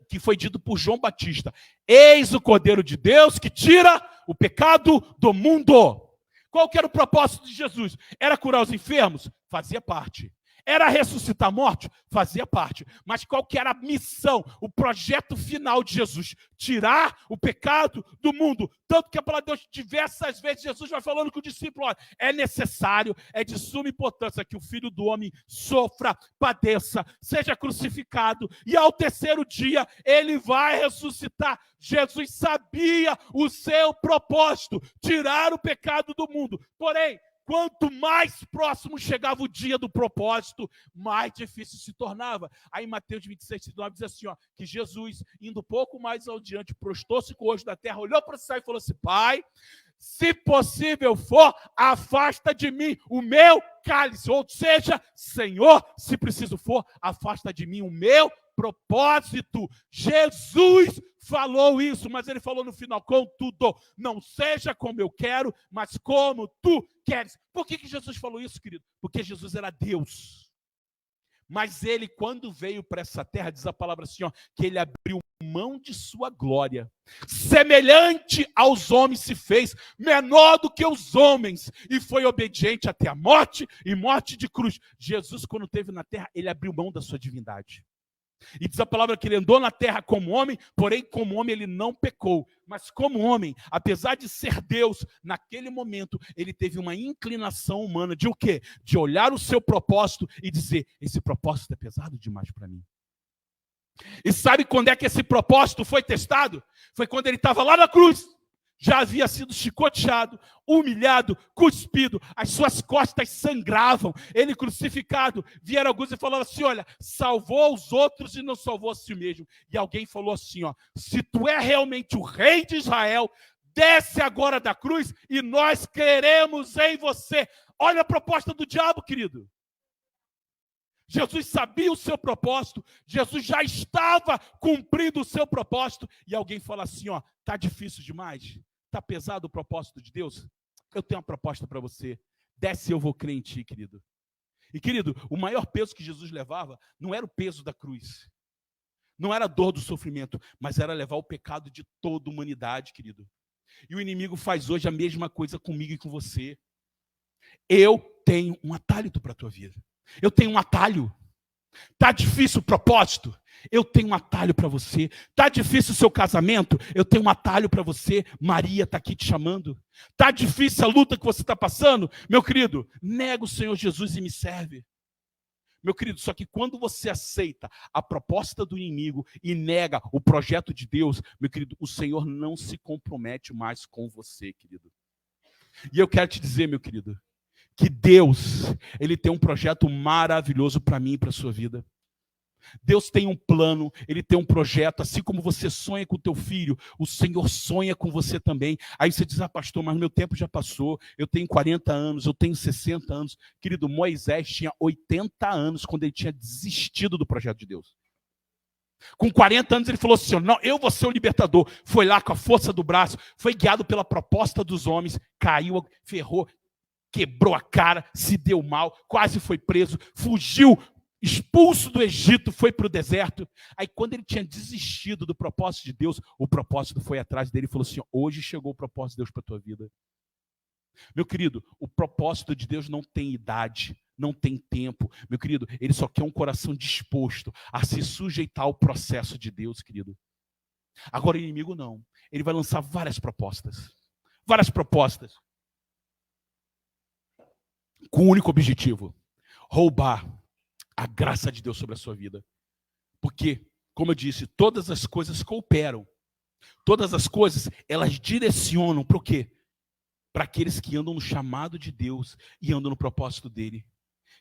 que foi dito por João Batista. Eis o Cordeiro de Deus que tira o pecado do mundo. Qual que era o propósito de Jesus? Era curar os enfermos? Fazia parte. Era ressuscitar mortos? Fazia parte. Mas qual que era a missão, o projeto final de Jesus? Tirar o pecado do mundo. Tanto que a palavra de Deus, diversas vezes, Jesus vai falando com o discípulo, olha, é necessário, é de suma importância que o Filho do Homem sofra, padeça, seja crucificado, e ao terceiro dia ele vai ressuscitar. Jesus sabia o seu propósito, tirar o pecado do mundo. Porém, quanto mais próximo chegava o dia do propósito, mais difícil se tornava. Aí Mateus 26:9 diz assim, ó, que Jesus, indo um pouco mais adiante, prostou-se com o rosto da terra, olhou para o céu e falou assim, Pai, se possível for, afasta de mim o meu cálice. Ou seja, Senhor, se preciso for, afasta de mim o meu propósito. Jesus falou isso, mas ele falou no final, contudo, não seja como eu quero, mas como tu queres. Por que Jesus falou isso, querido? Porque Jesus era Deus. Mas ele, quando veio para essa terra, diz a palavra assim, ó, que ele abriu mão de sua glória. Semelhante aos homens se fez, menor do que os homens, e foi obediente até a morte, e morte de cruz. Jesus, quando esteve na terra, ele abriu mão da sua divindade. E diz a palavra que ele andou na terra como homem, porém como homem ele não pecou. Mas como homem, apesar de ser Deus, naquele momento ele teve uma inclinação humana de o quê? De olhar o seu propósito e dizer, esse propósito é pesado demais para mim. E sabe quando é que esse propósito foi testado? Foi quando ele estava lá na cruz. Já havia sido chicoteado, humilhado, cuspido, as suas costas sangravam, ele crucificado, vieram alguns e falaram assim, olha, salvou os outros e não salvou a si mesmo. E alguém falou assim, ó, se tu é realmente o rei de Israel, desce agora da cruz e nós queremos em você. Olha a proposta do diabo, querido. Jesus sabia o seu propósito, Jesus já estava cumprindo o seu propósito, e alguém fala assim, ó, tá difícil demais, tá pesado o propósito de Deus? Eu tenho uma proposta para você, desce eu vou crer em ti, querido. E querido, o maior peso que Jesus levava não era o peso da cruz, não era a dor do sofrimento, mas era levar o pecado de toda a humanidade, querido. E o inimigo faz hoje a mesma coisa comigo e com você. Eu tenho um atalho para a tua vida. Eu tenho um atalho. Tá difícil o propósito? Eu tenho um atalho para você. Tá difícil o seu casamento? Eu tenho um atalho para você. Maria está aqui te chamando. Tá difícil a luta que você está passando? Meu querido, nega o Senhor Jesus e me serve. Meu querido, só que quando você aceita a proposta do inimigo e nega o projeto de Deus, meu querido, o Senhor não se compromete mais com você, querido. E eu quero te dizer, meu querido, que Deus, ele tem um projeto maravilhoso para mim e para a sua vida. Deus tem um plano, ele tem um projeto, assim como você sonha com o teu filho, o Senhor sonha com você também. Aí você diz, pastor, mas meu tempo já passou, eu tenho 40 anos, eu tenho 60 anos. Querido, Moisés tinha 80 anos quando ele tinha desistido do projeto de Deus. Com 40 anos ele falou assim, não, eu vou ser o libertador. Foi lá com a força do braço, foi guiado pela proposta dos homens, caiu, ferrou, quebrou a cara, se deu mal, quase foi preso, fugiu, expulso do Egito, foi para o deserto. Aí quando ele tinha desistido do propósito de Deus, o propósito foi atrás dele e falou assim, hoje chegou o propósito de Deus para a tua vida. Meu querido, o propósito de Deus não tem idade, não tem tempo. Meu querido, ele só quer um coração disposto a se sujeitar ao processo de Deus, querido. Agora o inimigo não. Ele vai lançar várias propostas. Várias propostas. Com o único objetivo, roubar a graça de Deus sobre a sua vida. Porque, como eu disse, todas as coisas cooperam. Todas as coisas, elas direcionam para o quê? Para aqueles que andam no chamado de Deus e andam no propósito dele.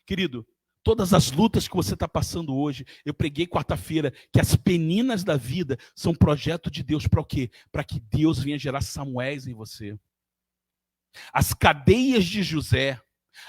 Querido, todas as lutas que você está passando hoje, eu preguei quarta-feira que as peninas da vida são projeto de Deus para o quê? Para que Deus venha gerar Samuéis em você. As cadeias de José,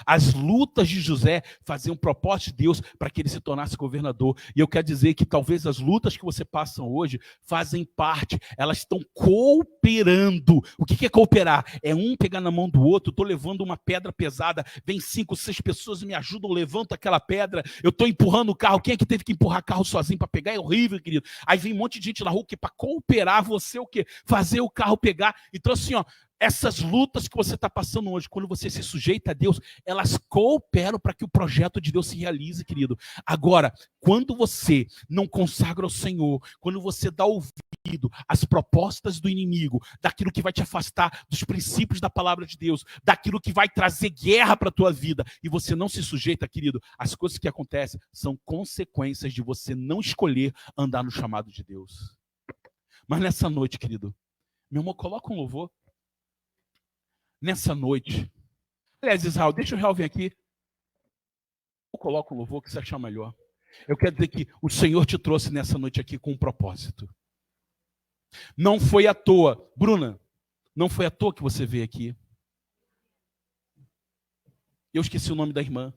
as lutas de José faziam um propósito de Deus para que ele se tornasse governador. E eu quero dizer que talvez as lutas que você passa hoje fazem parte, elas estão cooperando. O que é cooperar? É um pegar na mão do outro, estou levando uma pedra pesada, vem 5, 6 pessoas e me ajudam, levanto aquela pedra, eu estou empurrando o carro. Quem é que teve que empurrar carro sozinho para pegar? É horrível, querido. Aí vem um monte de gente na rua que para cooperar você o quê? Fazer o carro pegar. Então assim, ó, Essas lutas que você está passando hoje, quando você se sujeita a Deus, elas cooperam para que o projeto de Deus se realize, querido. Agora, quando você não consagra ao Senhor, quando você dá ouvido às propostas do inimigo, daquilo que vai te afastar dos princípios da palavra de Deus, daquilo que vai trazer guerra para a tua vida, e você não se sujeita, querido, as coisas que acontecem são consequências de você não escolher andar no chamado de Deus. Mas nessa noite, querido, meu irmão, coloca um louvor. Nessa noite, aliás, Israel, deixa o Israel vir aqui. Eu coloco o louvor que você achar melhor. Eu quero dizer que o Senhor te trouxe nessa noite aqui com um propósito. Não foi à toa. Bruna, não foi à toa que você veio aqui. Eu esqueci o nome da irmã.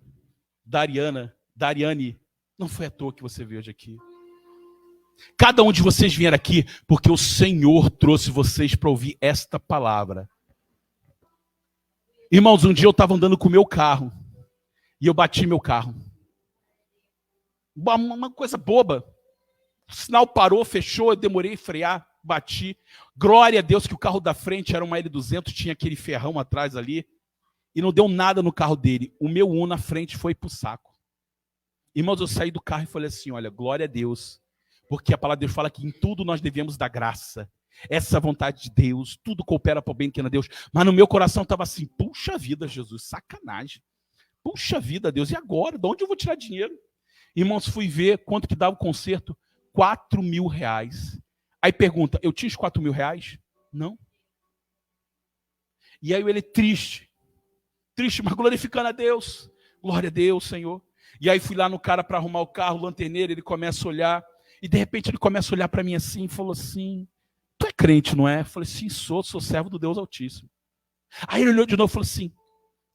Dariane. Não foi à toa que você veio hoje aqui. Cada um de vocês vieram aqui porque o Senhor trouxe vocês para ouvir esta palavra. Irmãos, um dia eu estava andando com o meu carro e eu bati meu carro. Uma coisa boba. O sinal parou, fechou, eu demorei a frear, bati. Glória a Deus que o carro da frente era uma L200, tinha aquele ferrão atrás ali e não deu nada no carro dele. O meu na frente foi pro saco. Irmãos, eu saí do carro e falei assim, olha, glória a Deus, porque a palavra de Deus fala que em tudo nós devemos dar graça. Essa é a vontade de Deus, tudo coopera para o bem que é Deus. Mas no meu coração estava assim, puxa vida, Jesus, sacanagem. Puxa vida, Deus, e agora? De onde eu vou tirar dinheiro? Irmãos, fui ver quanto que dava o conserto, R$4.000. Aí pergunta, eu tinha os R$4.000? Não. E aí ele triste, mas glorificando a Deus. Glória a Deus, Senhor. E aí fui lá no cara para arrumar o carro, o lanterneiro, ele começa a olhar, e de repente ele começa a olhar para mim assim, e falou assim, tu é crente, não é? Eu falei, sim, sou servo do Deus Altíssimo. Aí ele olhou de novo e falou assim,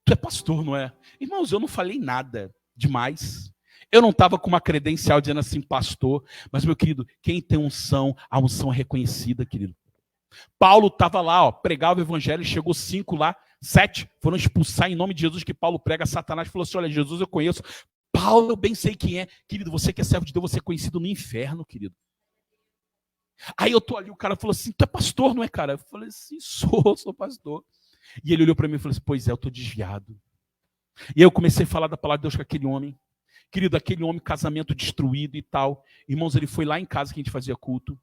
tu é pastor, não é? Irmãos, eu não falei nada demais. Eu não estava com uma credencial dizendo assim, pastor. Mas, meu querido, quem tem unção, a unção é reconhecida, querido. Paulo estava lá, ó, pregava o evangelho, chegou 5 lá, 7 foram expulsar em nome de Jesus que Paulo prega. Satanás falou assim, olha, Jesus eu conheço. Paulo, eu bem sei quem é. Querido, você que é servo de Deus, você é conhecido no inferno, querido. Aí eu tô ali, o cara falou assim, tu é pastor, não é, cara? Eu falei assim, sou pastor. E ele olhou para mim e falou assim, pois é, eu tô desviado. E aí eu comecei a falar da palavra de Deus com aquele homem. Querido, aquele homem, casamento destruído e tal. Irmãos, ele foi lá em casa que a gente fazia culto.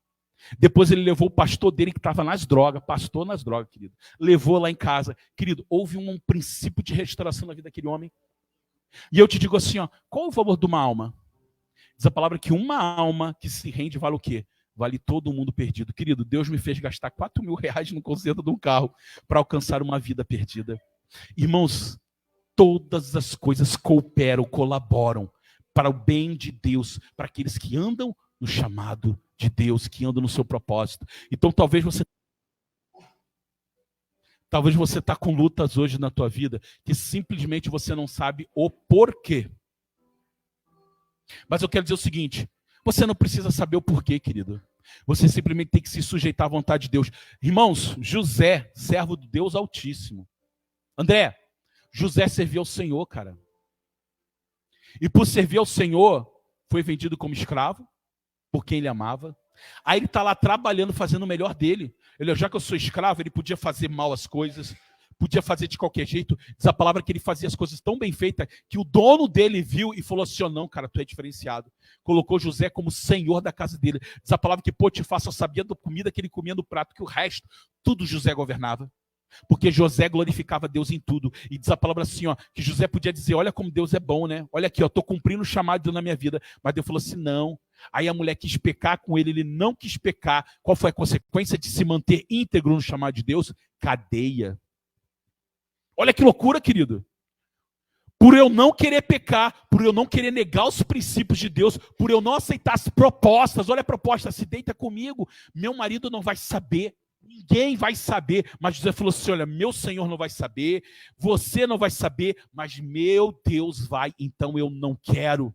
Depois ele levou o pastor dele que estava nas drogas, pastor nas drogas, querido. Levou lá em casa. Querido, houve um princípio de restauração na vida daquele homem. E eu te digo assim, ó, qual é o valor de uma alma? Diz a palavra que uma alma que se rende vale o quê? Vale todo mundo perdido. Querido, Deus me fez gastar R$4.000 no conserto de um carro para alcançar uma vida perdida. Irmãos, todas as coisas cooperam, colaboram para o bem de Deus, para aqueles que andam no chamado de Deus, que andam no seu propósito. Então talvez você está com lutas hoje na tua vida que simplesmente você não sabe o porquê. Mas eu quero dizer o seguinte, você não precisa saber o porquê, querido. Você simplesmente tem que se sujeitar à vontade de Deus. Irmãos, José, servo do Deus Altíssimo. André, José serviu ao Senhor, cara. E por servir ao Senhor, foi vendido como escravo, por quem ele amava. Aí ele está lá trabalhando, fazendo o melhor dele. Ele, já que eu sou escravo, ele podia fazer mal as coisas, podia fazer de qualquer jeito. Diz a palavra que ele fazia as coisas tão bem feitas, que o dono dele viu e falou assim, oh, não, cara, tu é diferenciado. Colocou José como senhor da casa dele. Diz a palavra que Potifar só sabia da comida que ele comia no prato, que o resto, tudo José governava. Porque José glorificava Deus em tudo. E diz a palavra assim, ó, que José podia dizer, olha como Deus é bom, né? Olha aqui, ó, estou cumprindo o chamado de Deus na minha vida. Mas Deus falou assim, não. Aí a mulher quis pecar com ele, ele não quis pecar. Qual foi a consequência de se manter íntegro no chamado de Deus? Cadeia. Olha que loucura, querido. Por eu não querer pecar, por eu não querer negar os princípios de Deus, por eu não aceitar as propostas, olha a proposta, se deita comigo, meu marido não vai saber. Ninguém vai saber, mas José falou assim, olha, meu Senhor não vai saber, você não vai saber, mas meu Deus vai, então eu não quero.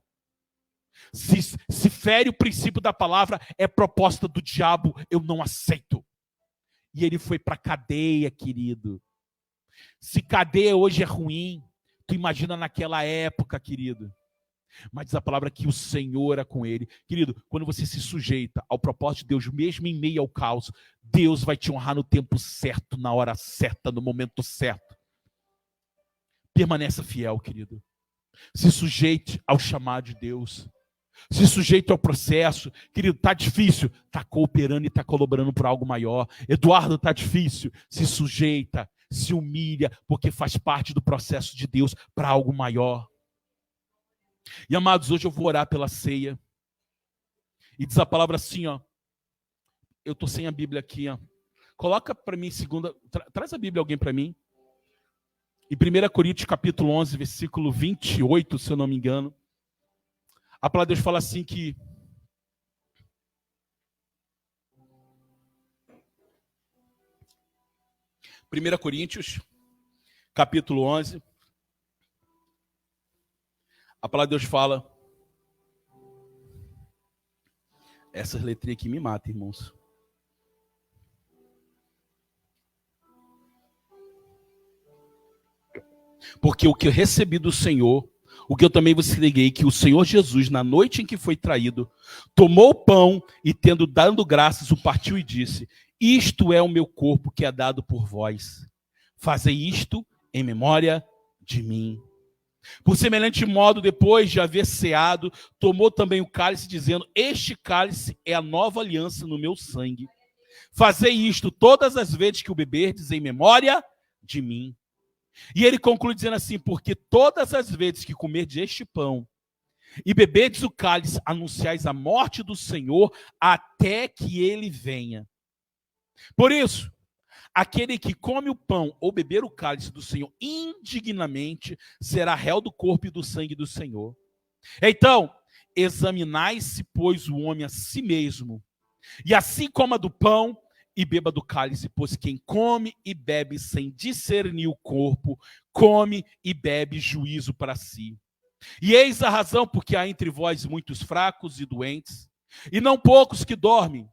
Se fere o princípio da palavra, é proposta do diabo, eu não aceito. E ele foi para a cadeia, querido. Se cadeia hoje é ruim, tu imagina naquela época, querido. Mas diz a palavra que o Senhor era com ele. Querido, quando você se sujeita ao propósito de Deus, mesmo em meio ao caos, Deus vai te honrar no tempo certo, na hora certa, no momento certo. Permaneça fiel, querido. Se sujeite ao chamado de Deus. Se sujeite ao processo. Querido, tá difícil, tá cooperando e tá colaborando para algo maior. Eduardo, tá difícil, se sujeita, se humilha, porque faz parte do processo de Deus para algo maior. E amados, hoje eu vou orar pela ceia. E diz a palavra assim, ó. Eu tô sem a Bíblia aqui, ó. Coloca para mim segunda, traz a Bíblia alguém para mim. Em 1 Coríntios capítulo 11, versículo 28, se eu não me engano. A palavra de Deus fala assim que Primeira Coríntios, capítulo 11, a palavra de Deus fala, essas letrinhas aqui me matam, irmãos. Porque o que eu recebi do Senhor, o que eu também vos entreguei, que o Senhor Jesus, na noite em que foi traído, tomou o pão e, dando graças, o partiu e disse: isto é o meu corpo que é dado por vós. Fazei isto em memória de mim. Por semelhante modo, depois de haver ceado, tomou também o cálice, dizendo: este cálice é a nova aliança no meu sangue. Fazei isto todas as vezes que o beberdes em memória de mim. E ele conclui dizendo assim: porque todas as vezes que comerdes este pão e beberdes o cálice, anunciais a morte do Senhor até que ele venha. Por isso, aquele que come o pão ou beber o cálice do Senhor indignamente será réu do corpo e do sangue do Senhor. Então, examinai-se, pois, o homem a si mesmo, e assim coma do pão e beba do cálice, pois quem come e bebe sem discernir o corpo, come e bebe juízo para si. E eis a razão porque há entre vós muitos fracos e doentes, e não poucos que dormem.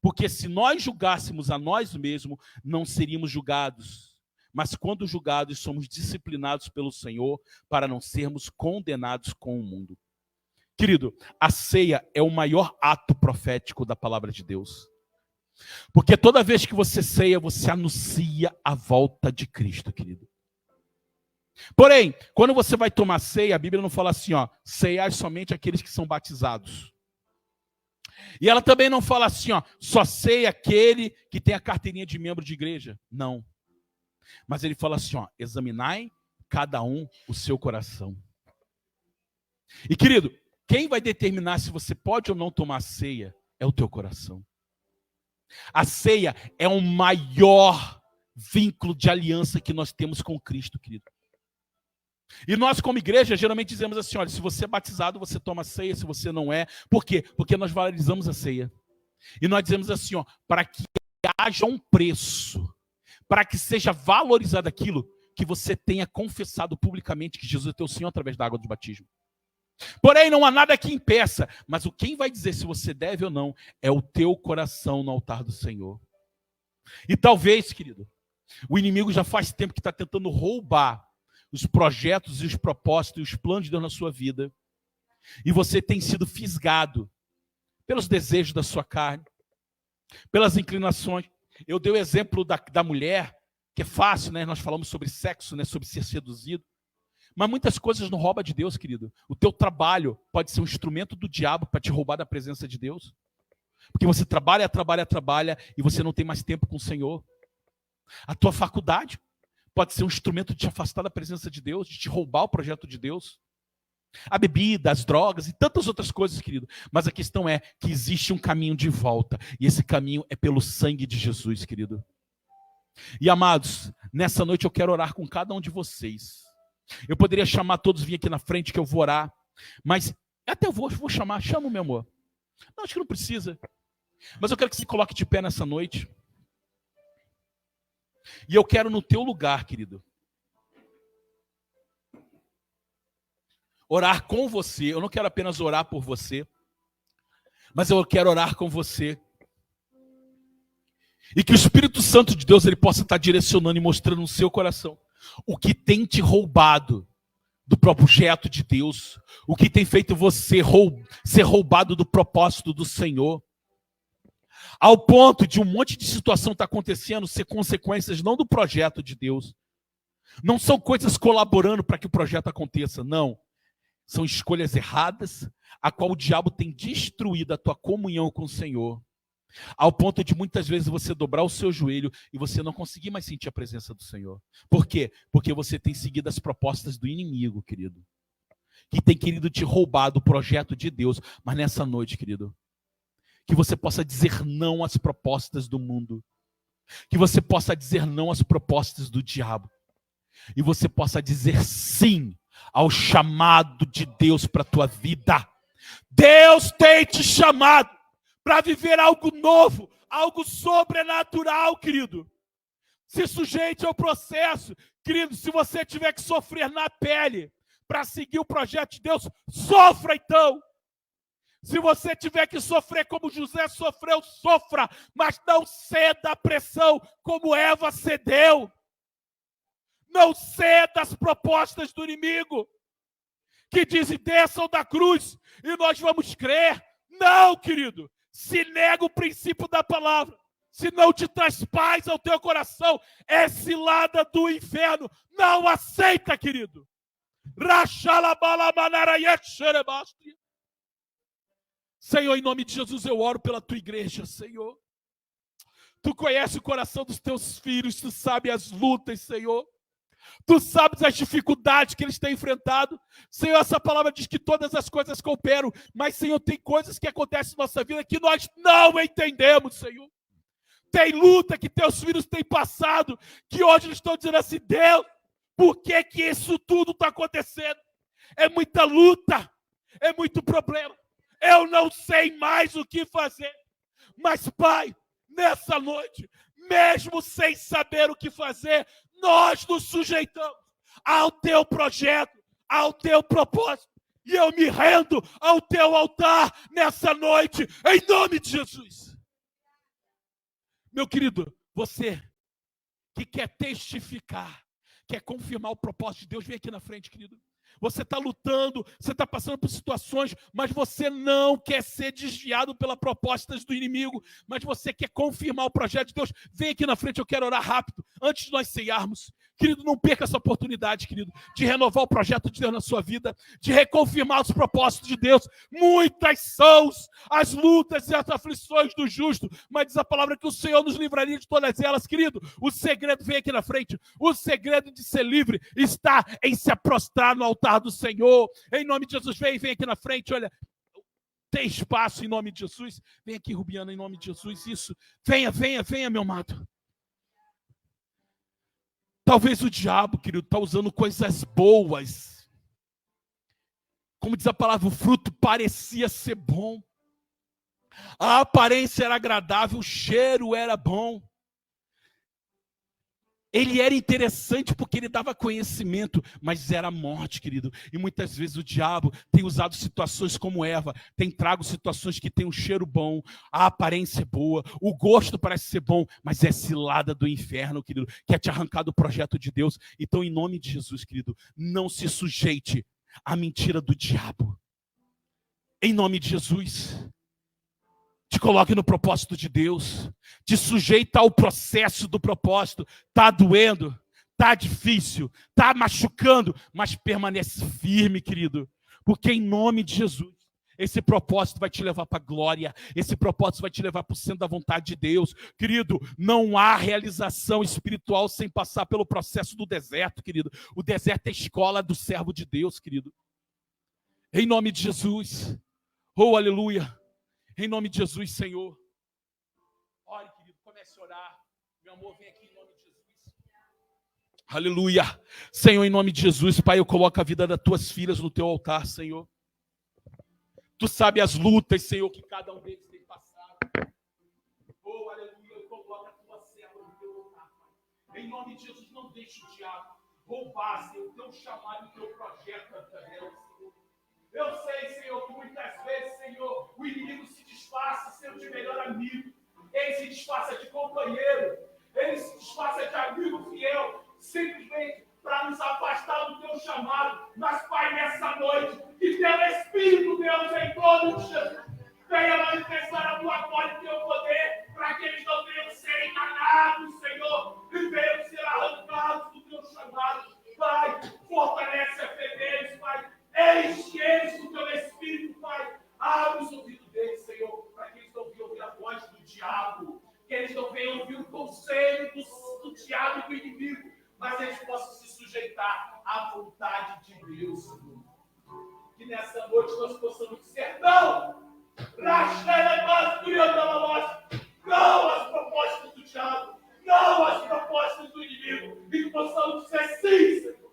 Porque se nós julgássemos a nós mesmos, não seríamos julgados. Mas quando julgados, somos disciplinados pelo Senhor para não sermos condenados com o mundo. Querido, a ceia é o maior ato profético da palavra de Deus. Porque toda vez que você ceia, você anuncia a volta de Cristo, querido. Porém, quando você vai tomar ceia, a Bíblia não fala assim, ó, ceiar somente aqueles que são batizados. E ela também não fala assim, ó, só ceia aquele que tem a carteirinha de membro de igreja. Não. Mas ele fala assim, ó, examinai cada um o seu coração. E querido, quem vai determinar se você pode ou não tomar ceia é o teu coração. A ceia é o maior vínculo de aliança que nós temos com Cristo, querido. E nós, como igreja, geralmente dizemos assim, olha, se você é batizado, você toma ceia, se você não é. Por quê? Porque nós valorizamos a ceia. E nós dizemos assim, ó, para que haja um preço, para que seja valorizado aquilo que você tenha confessado publicamente que Jesus é teu Senhor através da água do batismo. Porém, não há nada que impeça, mas quem vai dizer se você deve ou não é o teu coração no altar do Senhor. E talvez, querido, o inimigo já faz tempo que está tentando roubar os projetos e os propósitos e os planos de Deus na sua vida. E você tem sido fisgado pelos desejos da sua carne, pelas inclinações. Eu dei o exemplo da mulher, que é fácil, né? Nós falamos sobre sexo, né? Sobre ser seduzido. Mas muitas coisas não roubam de Deus, querido. O teu trabalho pode ser um instrumento do diabo para te roubar da presença de Deus. Porque você trabalha e você não tem mais tempo com o Senhor. A tua faculdade pode ser um instrumento de te afastar da presença de Deus, de te roubar o projeto de Deus. A bebida, as drogas e tantas outras coisas, querido. Mas a questão é que existe um caminho de volta. E esse caminho é pelo sangue de Jesus, querido. E amados, nessa noite eu quero orar com cada um de vocês. Eu poderia chamar todos, vir aqui na frente que eu vou orar. Mas até eu vou chamar, chama o meu amor. Não, acho que não precisa. Mas eu quero que você coloque de pé nessa noite. E eu quero no teu lugar, querido, orar com você. Eu não quero apenas orar por você, mas eu quero orar com você. E que o Espírito Santo de Deus ele possa estar direcionando e mostrando no seu coração o que tem te roubado do projeto de Deus, o que tem feito você ser roubado do propósito do Senhor, ao ponto de um monte de situação estar acontecendo ser consequências não do projeto de Deus, não são coisas colaborando para que o projeto aconteça, não, são escolhas erradas, a qual o diabo tem destruído a tua comunhão com o Senhor, ao ponto de muitas vezes você dobrar o seu joelho e você não conseguir mais sentir a presença do Senhor. Por quê? Porque você tem seguido as propostas do inimigo, querido, que tem querido te roubar do projeto de Deus. Mas nessa noite, querido, que você possa dizer não às propostas do mundo, que você possa dizer não às propostas do diabo, e você possa dizer sim ao chamado de Deus para a tua vida. Deus tem te chamado para viver algo novo, algo sobrenatural, querido. Se sujeite ao processo. Querido, se você tiver que sofrer na pele para seguir o projeto de Deus, sofra então. Se você tiver que sofrer como José sofreu, sofra, mas não ceda à pressão como Eva cedeu. Não ceda às propostas do inimigo, que dizem desçam da cruz e nós vamos crer. Não, querido. Se nega o princípio da palavra, se não te traz paz ao teu coração, é cilada do inferno. Não aceita, querido. Senhor, em nome de Jesus, eu oro pela tua igreja, Senhor. Tu conheces o coração dos teus filhos, tu sabes as lutas, Senhor. Tu sabes as dificuldades que eles têm enfrentado. Senhor, essa palavra diz que todas as coisas cooperam. Mas, Senhor, tem coisas que acontecem na nossa vida que nós não entendemos, Senhor. Tem luta que teus filhos têm passado, que hoje eles estão dizendo assim, Deus, por que que isso tudo está acontecendo? É muita luta, é muito problema. Eu não sei mais o que fazer. Mas, Pai, nessa noite, mesmo sem saber o que fazer, nós nos sujeitamos ao teu projeto, ao teu propósito. E eu me rendo ao teu altar nessa noite, em nome de Jesus. Meu querido, você que quer testificar, quer confirmar o propósito de Deus, vem aqui na frente, querido. Você está lutando, você está passando por situações, mas você não quer ser desviado pelas propostas do inimigo, mas você quer confirmar o projeto de Deus. Vem aqui na frente, eu quero orar rápido, antes de nós ceiarmos. Querido, não perca essa oportunidade, querido, de renovar o projeto de Deus na sua vida, de reconfirmar os propósitos de Deus. Muitas são as lutas e as aflições do justo, mas diz a palavra que o Senhor nos livraria de todas elas. Querido, o segredo, vem aqui na frente, o segredo de ser livre está em se prostrar no altar do Senhor. Em nome de Jesus, vem aqui na frente, olha, tem espaço em nome de Jesus. Vem aqui, Rubiana, em nome de Jesus, isso. Venha, meu amado. Talvez o diabo, querido, está usando coisas boas. Como diz a palavra, o fruto parecia ser bom. A aparência era agradável, o cheiro era bom. Ele era interessante porque ele dava conhecimento, mas era morte, querido. E muitas vezes o diabo tem usado situações como Eva, tem trago situações que tem um cheiro bom, a aparência é boa, o gosto parece ser bom, mas é cilada do inferno, querido, que é te arrancar do projeto de Deus. Então, em nome de Jesus, querido, não se sujeite à mentira do diabo. Em nome de Jesus. Te coloque no propósito de Deus. Te sujeita ao processo do propósito. Está doendo, está difícil, está machucando, mas permanece firme, querido. Porque em nome de Jesus, esse propósito vai te levar para a glória. Esse propósito vai te levar para o centro da vontade de Deus. Querido, não há realização espiritual sem passar pelo processo do deserto, querido. O deserto é a escola do servo de Deus, querido. Em nome de Jesus. Oh, aleluia. Em nome de Jesus, Senhor. Ore, querido, comece a orar. Meu amor, vem aqui em nome de Jesus. Aleluia. Senhor, em nome de Jesus, Pai, eu coloco a vida das tuas filhas no teu altar, Senhor. Tu sabe as lutas, Senhor, que cada um deles tem passado. Oh, aleluia, eu coloco a tua serva no teu altar, Pai. Em nome de Jesus, não deixe o diabo roubar, Senhor, o teu chamado e o teu projeto através, Senhor. Eu sei, Senhor, que muitas vezes, Senhor, o inimigo se disfarça sendo de melhor amigo. Ele se disfarça de companheiro. Ele se disfarça de amigo fiel. Simplesmente para para nos afastar do teu chamado. Mas, Pai, nessa noite, que teu Espírito, Deus, em todo de Jesus, venha manifestar a tua glória e o teu poder, para que eles não venham ser enganados, Senhor, e venham ser arrancados do teu chamado. Pai, fortalece a fé deles, Pai. Enche eles do teu Espírito, Pai. Abre os ouvidos deles, Senhor, para que eles não venham ouvir a voz do diabo, que eles não venham ouvir o conselho do diabo e do inimigo, mas eles possam se sujeitar à vontade de Deus, Senhor. Que nessa noite nós possamos dizer não! Não às propostas do diabo, não às propostas do inimigo, e que possamos dizer sim, Senhor.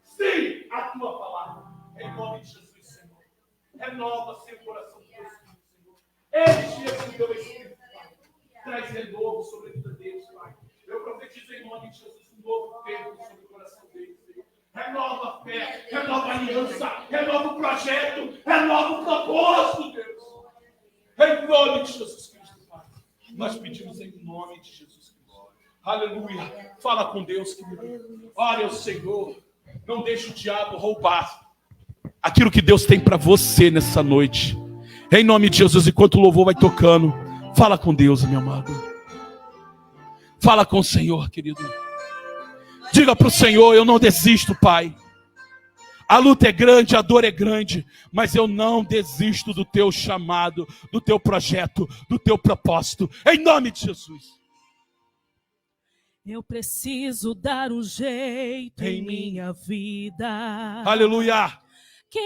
Sim à tua palavra. Em nome de Jesus, Senhor. Renova seu coração do teu Espírito, Senhor. Enche o teu Espírito, Pai. Traz renovo sobre a vida deles, Pai. Eu profetizo em nome de Jesus um novo tempo sobre o coração deles, Senhor. Renova a fé, renova a aliança, renova o projeto, renova o propósito, Deus. Em nome de Jesus Cristo, Pai. Nós pedimos em nome de Jesus Cristo. Aleluia. Fala com Deus, querido. Ore ao Senhor. Não deixe o diabo roubar aquilo que Deus tem para você nessa noite. Em nome de Jesus, enquanto o louvor vai tocando, fala com Deus, meu amado. Fala com o Senhor, querido. Diga para o Senhor, eu não desisto, Pai. A luta é grande, a dor é grande, mas eu não desisto do teu chamado, do teu projeto, do teu propósito. Em nome de Jesus. Eu preciso dar um jeito em minha vida. Aleluia. Que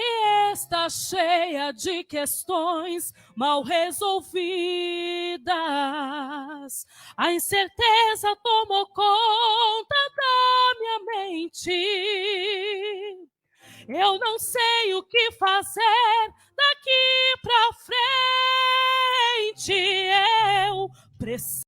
está cheia de questões mal resolvidas. A incerteza tomou conta da minha mente. Eu não sei o que fazer daqui pra frente. Eu preciso